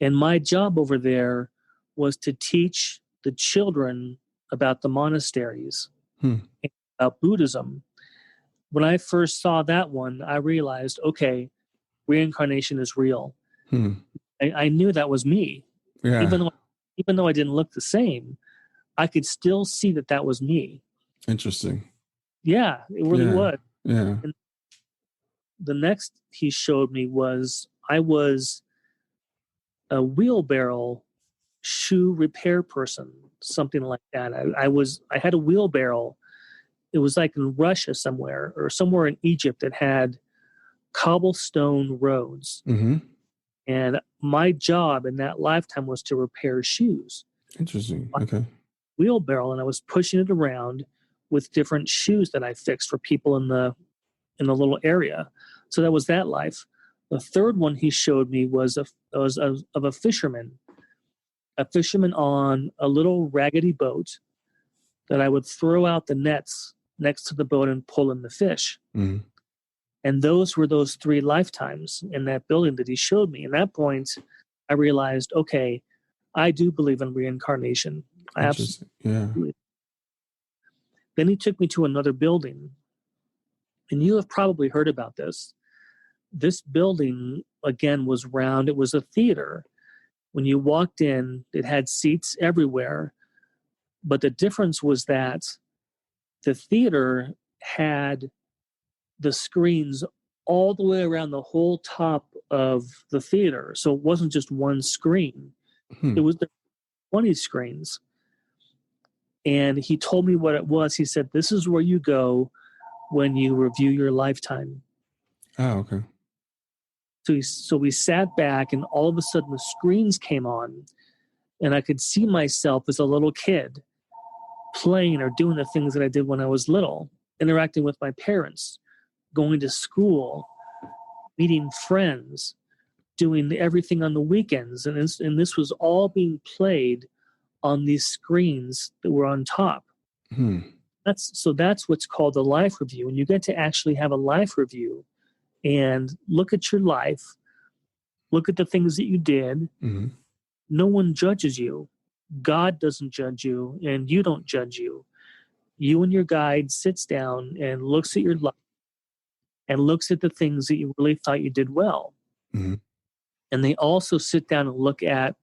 And my job over there was to teach the children about the monasteries, about Buddhism. When I first saw that one, I realized, okay, reincarnation is real. I knew that was me. Yeah. Even though I didn't look the same, I could still see that was me. Interesting. Yeah, it really was. Yeah. And the next he showed me was I was a wheelbarrow shoe repair person, something like that. I had a wheelbarrow. It was like in Russia somewhere or somewhere in Egypt that had cobblestone roads. And my job in that lifetime was to repair shoes. Interesting. Okay. Wheelbarrow, and I was pushing it around with different shoes that I fixed for people in the little area. So that was that life. The third one he showed me was of a fisherman on a little raggedy boat that I would throw out the nets next to the boat and pull in the fish. And those were those 3 lifetimes in that building that he showed me. At that point, I realized, okay, I do believe in reincarnation. I absolutely. Yeah. Then he took me to another building. And you have probably heard about this. This building, again, was round. It was a theater. When you walked in, it had seats everywhere. But the difference was that the theater had the screens all the way around the whole top of the theater. So it wasn't just one screen. Hmm. It was 20 screens. And he told me what it was. He said, this is where you go when you review your lifetime. Oh, okay. So we sat back, and all of a sudden the screens came on, and I could see myself as a little kid playing or doing the things that I did when I was little, interacting with my parents, going to school, meeting friends, doing everything on the weekends. And this was all being played on these screens that were on top. Hmm. That's what's called a life review. And you get to actually have a life review and look at your life, look at the things that you did. Mm-hmm. No one judges you. God doesn't judge you, and you don't judge you. You and your guide sits down and looks at your life and looks at the things that you really thought you did well. Mm-hmm. And they also sit down and look at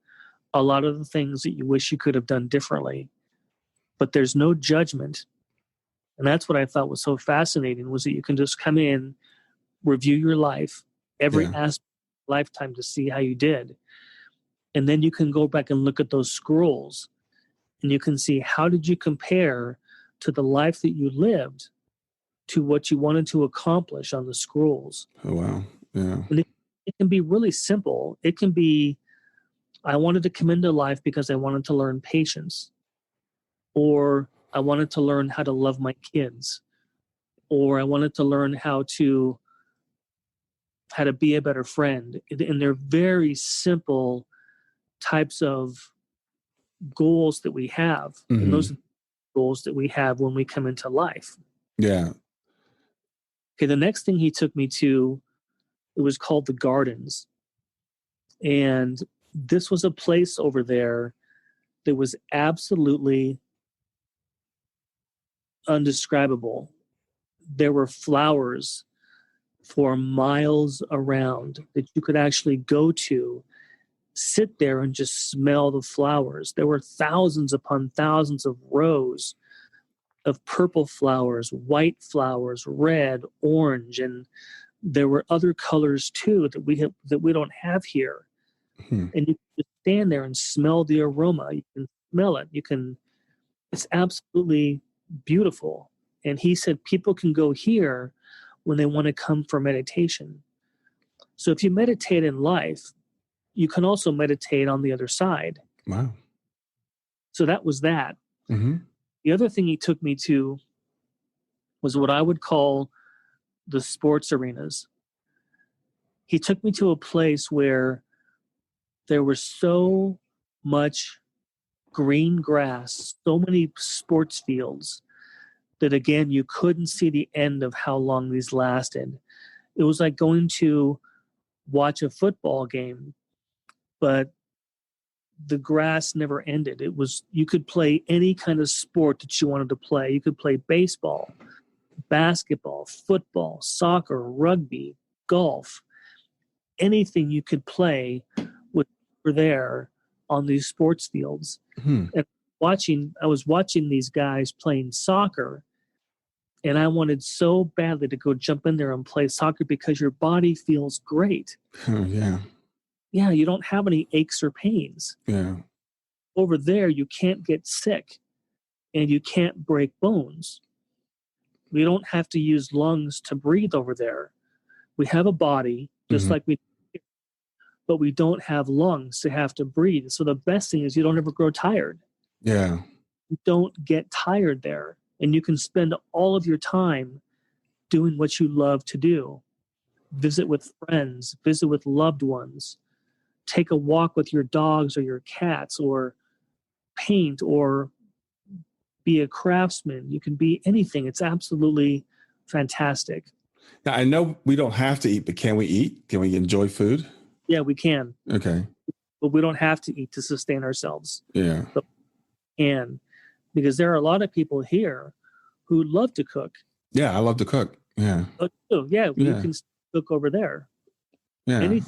a lot of the things that you wish you could have done differently. But there's no judgment. And that's what I thought was so fascinating, was that you can just come in, review your life, every aspect of your lifetime, to see how you did. And then you can go back and look at those scrolls, and you can see, how did you compare to the life that you lived to what you wanted to accomplish on the scrolls. Oh, wow. Yeah. And it can be really simple. It can be, I wanted to come into life because I wanted to learn patience, or I wanted to learn how to love my kids, or I wanted to learn how to be a better friend. And they're very simple types of goals that we have. Mm-hmm. And those are goals that we have when we come into life. Yeah. Okay, the next thing he took me to, it was called the Gardens. And this was a place over there that was absolutely undescribable. There were flowers for miles around that you could actually go to, sit there and just smell the flowers. There were thousands upon thousands of rows of purple flowers, white flowers, red, orange, and there were other colors too that we don't have here. Hmm. And you can just stand there and smell the aroma. You can smell it. It's absolutely beautiful. And he said people can go here when they want to come for meditation. So if you meditate in life, you can also meditate on the other side. Wow. So that was that. Mm-hmm. The other thing he took me to was what I would call the sports arenas. He took me to a place where there was so much green grass, so many sports fields, that again, you couldn't see the end of how long these lasted. It was like going to watch a football game, but the grass never ended. You could play any kind of sport that you wanted to play. You could play baseball, basketball, football, soccer, rugby, golf, anything you could play were there on these sports fields. Hmm. And I was watching these guys playing soccer, and I wanted so badly to go jump in there and play soccer because your body feels great. Oh, yeah. Yeah, you don't have any aches or pains. Yeah. Over there, you can't get sick and you can't break bones. We don't have to use lungs to breathe over there. We have a body, just like we do, but we don't have lungs to have to breathe. So the best thing is you don't ever grow tired. Yeah. You don't get tired there. And you can spend all of your time doing what you love to do. Visit with friends, visit with loved ones, take a walk with your dogs or your cats, or paint, or be a craftsman. You can be anything. It's absolutely fantastic. Now, I know we don't have to eat, but can we eat? Can we enjoy food? Yeah, we can. Okay. But we don't have to eat to sustain ourselves. Yeah. But we can, because there are a lot of people here who love to cook. Yeah, I love to cook. Yeah. Oh, yeah, you can cook over there. Yeah.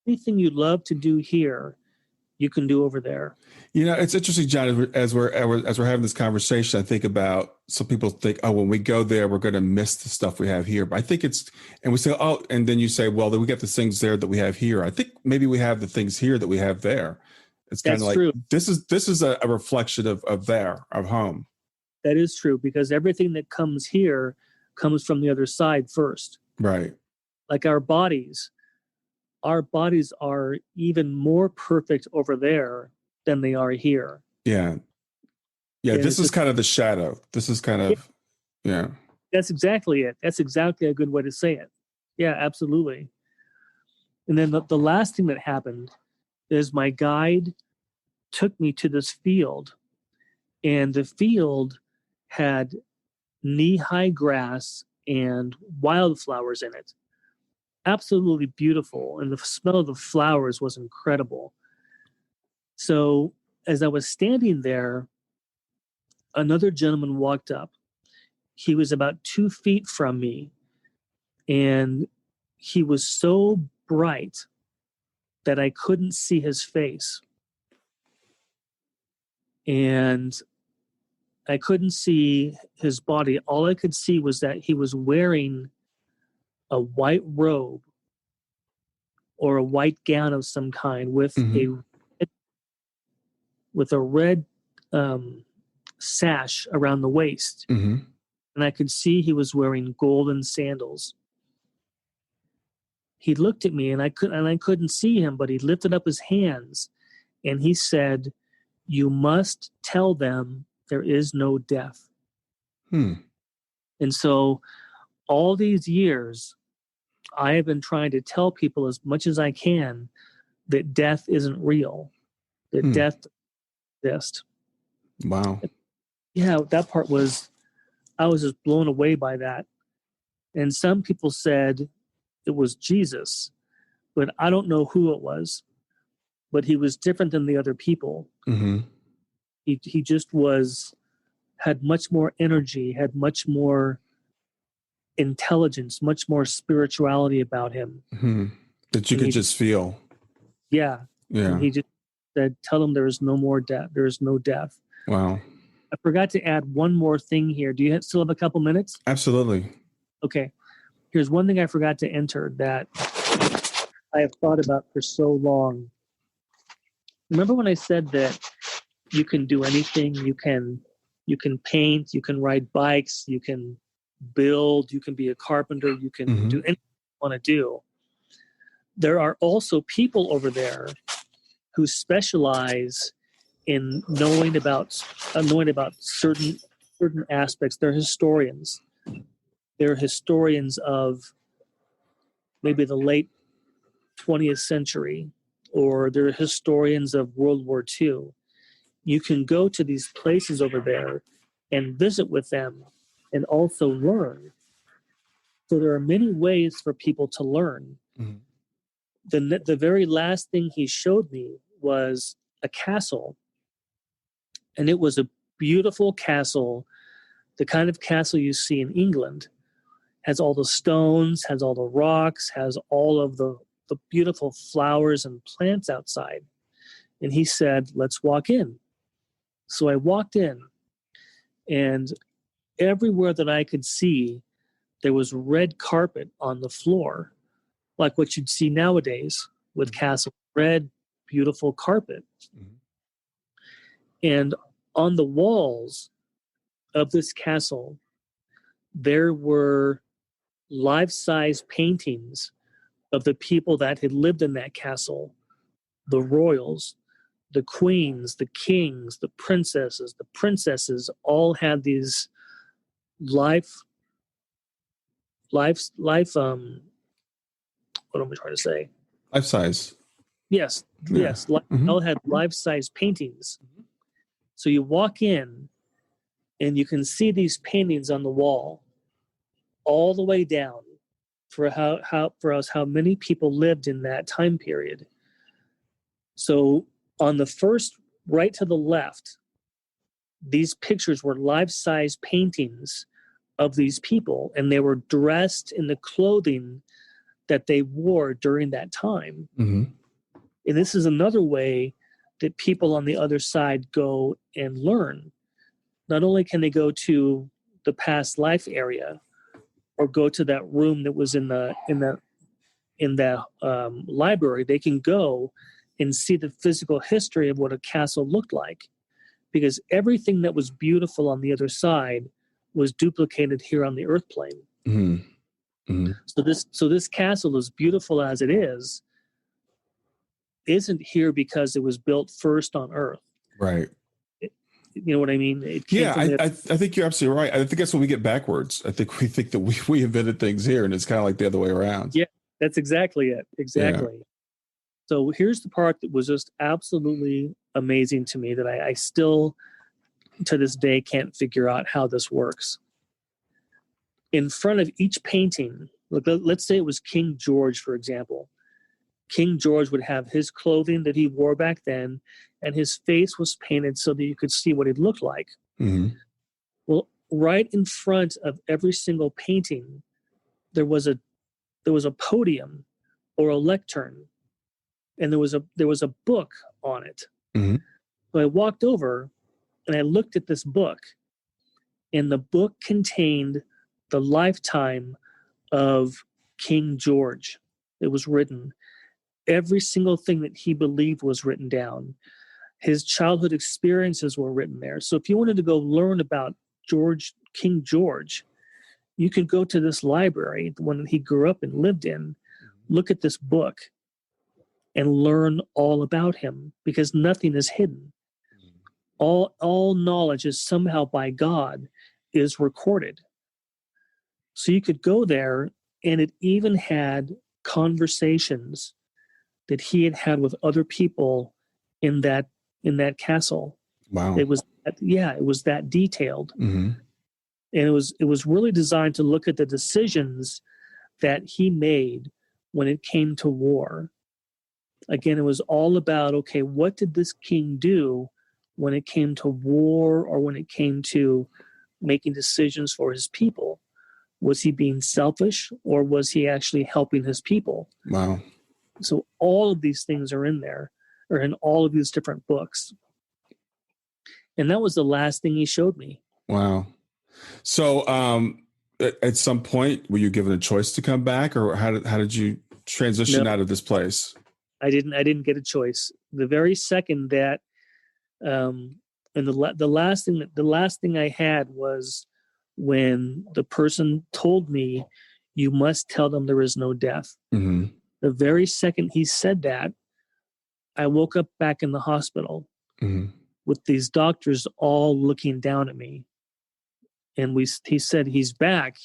Anything you love to do here, you can do over there. You know, it's interesting, John, as we're having this conversation, I think about, some people think, oh, when we go there, we're going to miss the stuff we have here. But I think and we say, oh, and then you say, well, then we got the things there that we have here. I think maybe we have the things here that we have there. It's kind of like, true. This is a reflection of home. That is true, because everything that comes here comes from the other side first. Right. Like our bodies are even more perfect over there than they are here. Yeah. Yeah. This is kind of the shadow. This is kind of, yeah. That's exactly it. That's exactly a good way to say it. Yeah, absolutely. And then the last thing that happened is my guide took me to this field, and the field had knee-high grass and wildflowers in it. Absolutely beautiful. And the smell of the flowers was incredible. So as I was standing there, another gentleman walked up. He was about 2 feet from me, and he was so bright that I couldn't see his face. And I couldn't see his body. All I could see was that he was wearing a white robe or a white gown of some kind with a red sash around the waist. Mm-hmm. And I could see he was wearing golden sandals. He looked at me, and I couldn't see him, but he lifted up his hands and he said, "You must tell them there is no death." And so all these years, I have been trying to tell people as much as I can that death isn't real, that death exists. Wow. Yeah, that part I was just blown away by that. And some people said it was Jesus, but I don't know who it was. But he was different than the other people. Mm-hmm. He just had much more energy, had much more intelligence, much more spirituality about him. Mm-hmm. That you could just feel. Yeah. Yeah. And he just said, "Tell them there is no more death. There is no death." Wow. I forgot to add one more thing here. Do you still have a couple minutes? Absolutely. Okay. Here's one thing I forgot to enter that I have thought about for so long. Remember when I said that you can do anything? You can paint, you can ride bikes, you can build, you can be a carpenter, you can do anything you want to do. There are also people over there who specialize in knowing about certain aspects. They're historians. They're historians of maybe the late 20th century, or they're historians of World War II. You can go to these places over there and visit with them and also learn. So there are many ways for people to learn. Mm-hmm. The very last thing he showed me was a castle. And it was a beautiful castle, the kind of castle you see in England. Has all the stones, has all the rocks, has all of the beautiful flowers and plants outside. And he said, "Let's walk in." So I walked in, and everywhere that I could see, there was red carpet on the floor, like what you'd see nowadays with castles, red, beautiful carpet. Mm-hmm. And on the walls of this castle, there were life-size paintings of the people that had lived in that castle, the royals, the queens, the kings, the princesses. The princesses all had these life. What am I trying to say? Life size. Yes, yeah. Yes. All had life-size paintings. So you walk in, and you can see these paintings on the wall, all the way down, for how many people lived in that time period. So on the first, right to the left, these pictures were life-size paintings of these people, and they were dressed in the clothing that they wore during that time. Mm-hmm. And this is another way that people on the other side go and learn. Not only can they go to the past life area or go to that room that was in the library, they can go and see the physical history of what a castle looked like, because everything that was beautiful on the other side was duplicated here on the earth plane. Mm-hmm. Mm-hmm. So this castle, as beautiful as it is, isn't here because it was built first on Earth. Right. You know what I mean? It came Yeah, from I think you're absolutely right. I think that's what we get backwards. I think we think that we invented things here, and it's kind of like the other way around. Yeah, that's exactly it. Exactly. Yeah. So here's the part that was just absolutely amazing to me that I still, to this day, can't figure out how this works. In front of each painting, let's say it was King George, for example. King George would have his clothing that he wore back then, and his face was painted so that you could see what it looked like. Mm-hmm. Well, right in front of every single painting, there was a podium or a lectern, and there was a book on it. Mm-hmm. So I walked over and I looked at this book, and the book contained the lifetime of King George. It was written. Every single thing that he believed was written down. His childhood experiences were written there. So if you wanted to go learn about King George, you could go to this library, the one that he grew up and lived in, look at this book, and learn all about him, because nothing is hidden. All knowledge is somehow by God is recorded. So you could go there, and it even had conversations that he had with other people in that castle. Wow. It was that detailed. Mm-hmm. And it was really designed to look at the decisions that he made when it came to war. Again, it was all about, okay, what did this king do when it came to war, or when it came to making decisions for his people? Was he being selfish, or was he actually helping his people? Wow. So all of these things are in there, or in all of these different books. And that was the last thing he showed me. Wow. So at some point, were you given a choice to come back, or how did you transition out of this place? I didn't get a choice. The very second that, and the last thing I had was when the person told me, "You must tell them there is no death." Mm-hmm. The very second he said that, I woke up back in the hospital mm-hmm. with these doctors all looking down at me. And he said, he's back.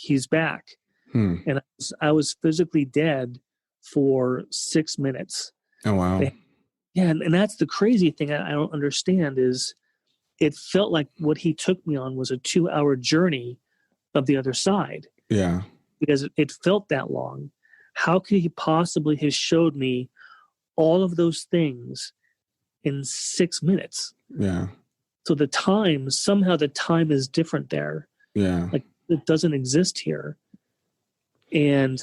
And I was physically dead for 6 minutes. Oh, wow. And that's the crazy thing I don't understand is it felt like what he took me on was a 2-hour journey of the other side. Yeah. Because it felt that long. How could he possibly have showed me all of those things in 6 minutes? Yeah. So somehow the time is different there. Yeah. Like it doesn't exist here. And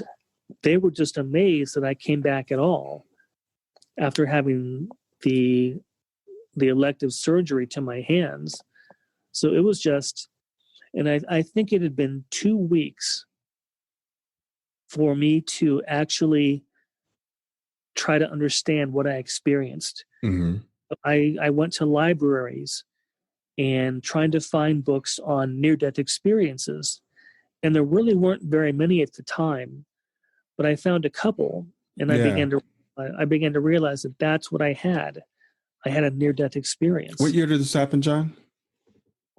they were just amazed that I came back at all after having the elective surgery to my hands. So it was just, and I think it had been 2 weeks for me to actually try to understand what I experienced. Mm-hmm. I went to libraries and trying to find books on near-death experiences. And there really weren't very many at the time, but I found a couple, and I began to realize that that's what I had. I had a near-death experience. What year did this happen, John?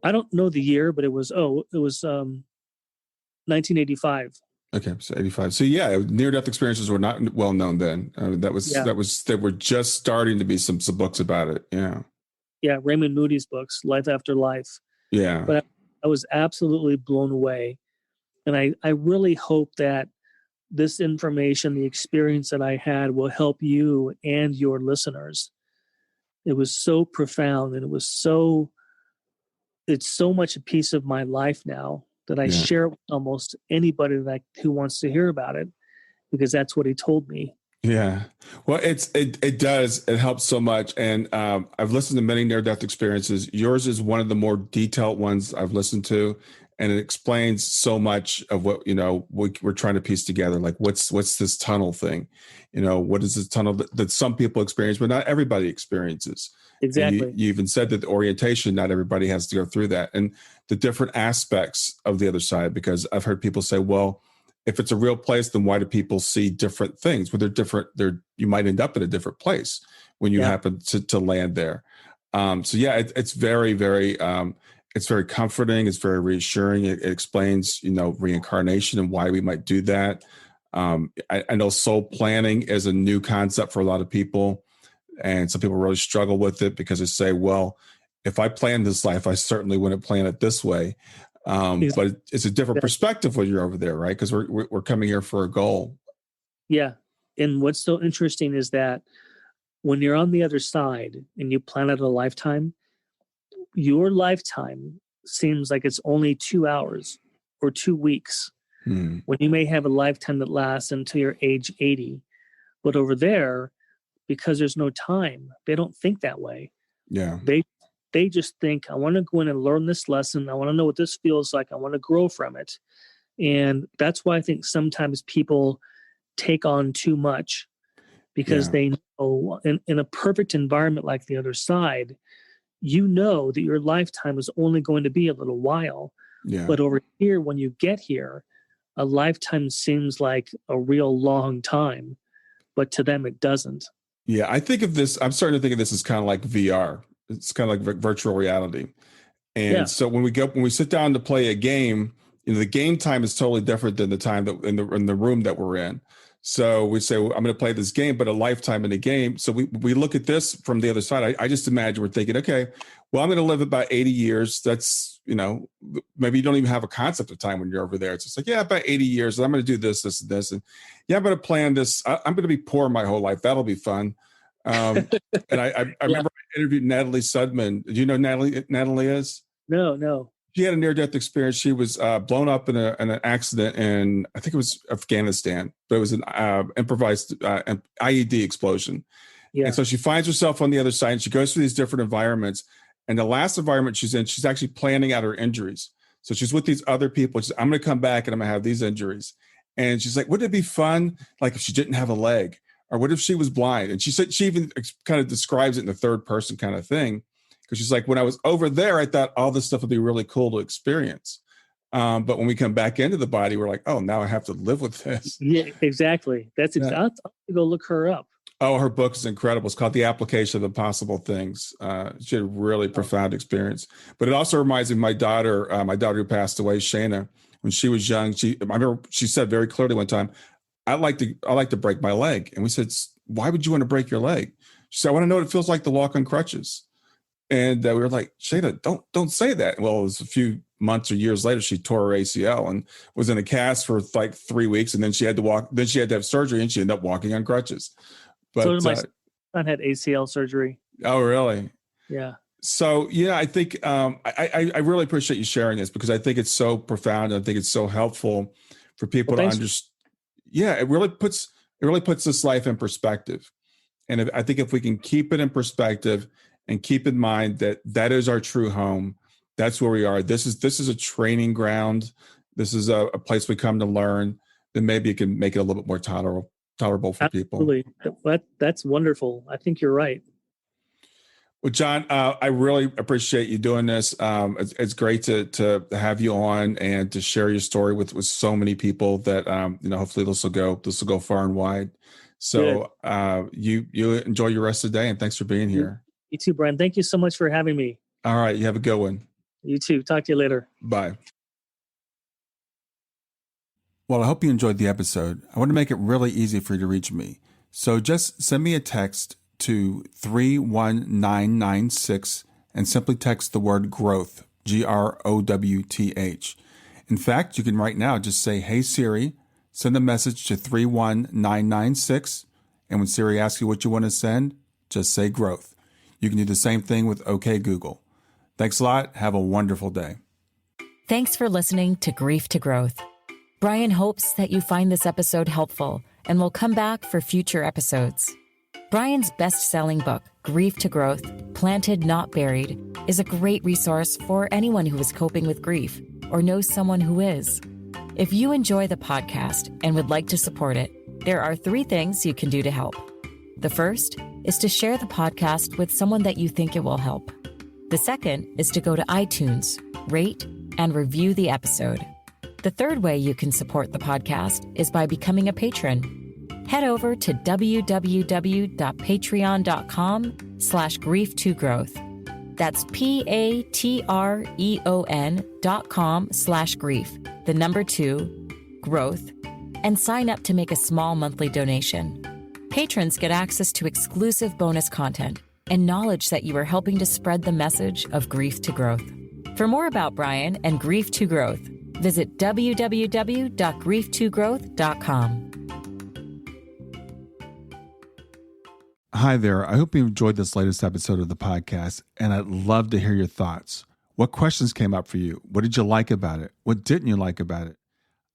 I don't know the year, but it was 1985. Okay, so 85. So yeah, near-death experiences were not well known then. There were just starting to be some books about it. Yeah. Yeah, Raymond Moody's books, Life After Life. Yeah. But I was absolutely blown away. And I really hope that this information, the experience that I had, will help you and your listeners. It was so profound, and it's so much a piece of my life now that I share with almost anybody who wants to hear about it, because that's what he told me. Yeah. Well, it does. It helps so much. And I've listened to many near-death experiences. Yours is one of the more detailed ones I've listened to. And it explains so much of what, we're trying to piece together. Like what's this tunnel thing? What is this tunnel that some people experience, but not everybody experiences. Exactly. And you even said that the orientation, not everybody has to go through that. And the different aspects of the other side, because I've heard people say, well, if it's a real place, then why do people see different things? Well, they're different. You might end up in a different place when you happen to land there. So yeah, it's very, very, it's very comforting. It's very reassuring. It explains, reincarnation and why we might do that. I know soul planning is a new concept for a lot of people, and some people really struggle with it because they say, well, if I planned this life, I certainly wouldn't plan it this way. But it's a different perspective when you're over there, right? Because we're coming here for a goal. Yeah. And what's so interesting is that when you're on the other side and you plan out a lifetime, your lifetime seems like it's only 2 hours or 2 weeks, when you may have a lifetime that lasts until you're age 80. But over there, because there's no time, they don't think that way. Yeah. They just think, I want to go in and learn this lesson. I want to know what this feels like. I want to grow from it. And that's why I think sometimes people take on too much, because they know in a perfect environment like the other side, you know that your lifetime is only going to be a little while. Yeah. But over here, when you get here, a lifetime seems like a real long time, but to them it doesn't. Yeah, I'm starting to think of this as kind of like VR. It's kind of like virtual reality. And so when we sit down to play a game, the game time is totally different than the time that in the room that we're in. So we say, well, I'm going to play this game, but a lifetime in the game. So we look at this from the other side. I just imagine we're thinking, okay, well, I'm going to live about 80 years. That's, maybe you don't even have a concept of time when you're over there. It's just like, yeah, about 80 years. I'm going to do this, this, and this. And yeah, I'm going to plan this. I'm going to be poor my whole life. That'll be fun. And I remember I interviewed Natalie Sudman. Do you know Natalie is? No. She had a near-death experience. She was blown up in an accident in, I think it was Afghanistan, but it was an improvised IED explosion. Yeah. And so she finds herself on the other side, and she goes through these different environments. And the last environment she's in, she's actually planning out her injuries. So she's with these other people. She's, I'm going to come back and I'm going to have these injuries. And she's like, wouldn't it be fun, like if she didn't have a leg? Or what if she was blind? And she said, she even kind of describes it in the third person kind of thing. Because she's like, when I was over there, I thought all this stuff would be really cool to experience. But when we come back into the body, we're like, oh, now I have to live with this. Yeah, exactly. That's exactly. I'll have to go look her up. Oh, her book is incredible. It's called The Application of Impossible Things. She had a really profound experience. But it also reminds me of my daughter who passed away, Shayna. When she was young, I remember she said very clearly one time, I like to break my leg. And we said, why would you want to break your leg? She said, I want to know what it feels like to walk on crutches. And we were like, Shayna, don't say that. Well, it was a few months or years later, she tore her ACL and was in a cast for like 3 weeks. And then she had to walk. Then she had to have surgery, and she ended up walking on crutches. But so my son had ACL surgery. Oh, really? Yeah. So yeah, I think I really appreciate you sharing this, because I think it's so profound. And I think it's so helpful for people to understand. Yeah, it really puts this life in perspective. And I think if we can keep it in perspective and keep in mind that is our true home, that's where we are. This is a training ground. This is a place we come to learn. Then maybe it can make it a little bit more tolerable for people. Absolutely. That's wonderful. I think you're right. Well, John, I really appreciate you doing this. It's great to have you on and to share your story with so many people that hopefully this will go far and wide. So you enjoy your rest of the day, and thanks for being here. You too, Brian. Thank you so much for having me. All right, you have a good one. You too. Talk to you later. Bye. Well, I hope you enjoyed the episode. I want to make it really easy for you to reach me. So just send me a text to 31996 and simply text the word growth, GROWTH. In fact, you can right now just say, hey Siri, send a message to 31996. And when Siri asks you what you want to send, just say growth. You can do the same thing with OK Google. Thanks a lot. Have a wonderful day. Thanks for listening to Grief to Growth. Brian hopes that you find this episode helpful and will come back for future episodes. Brian's best-selling book, Grief to Growth, Planted Not Buried, is a great resource for anyone who is coping with grief or knows someone who is. If you enjoy the podcast and would like to support it, there are 3 things you can do to help. The first is to share the podcast with someone that you think it will help. The second is to go to iTunes, rate, and review the episode. The third way you can support the podcast is by becoming a patron. Head over to www.patreon.com/grief2growth. That's patreon.com/grief, the number 2, growth, and sign up to make a small monthly donation. Patrons get access to exclusive bonus content and knowledge that you are helping to spread the message of grief to growth. For more about Brian and Grief to Growth, visit www.grief2growth.com. Hi there. I hope you enjoyed this latest episode of the podcast, and I'd love to hear your thoughts. What questions came up for you? What did you like about it? What didn't you like about it?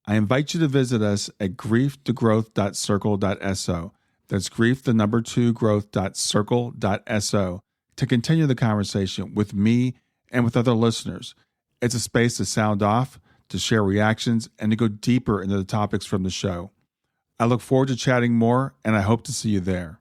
I invite you to visit us at grieftogrowth.circle.so. That's grief, the number 2, growth.circle.so to continue the conversation with me and with other listeners. It's a space to sound off, to share reactions, and to go deeper into the topics from the show. I look forward to chatting more, and I hope to see you there.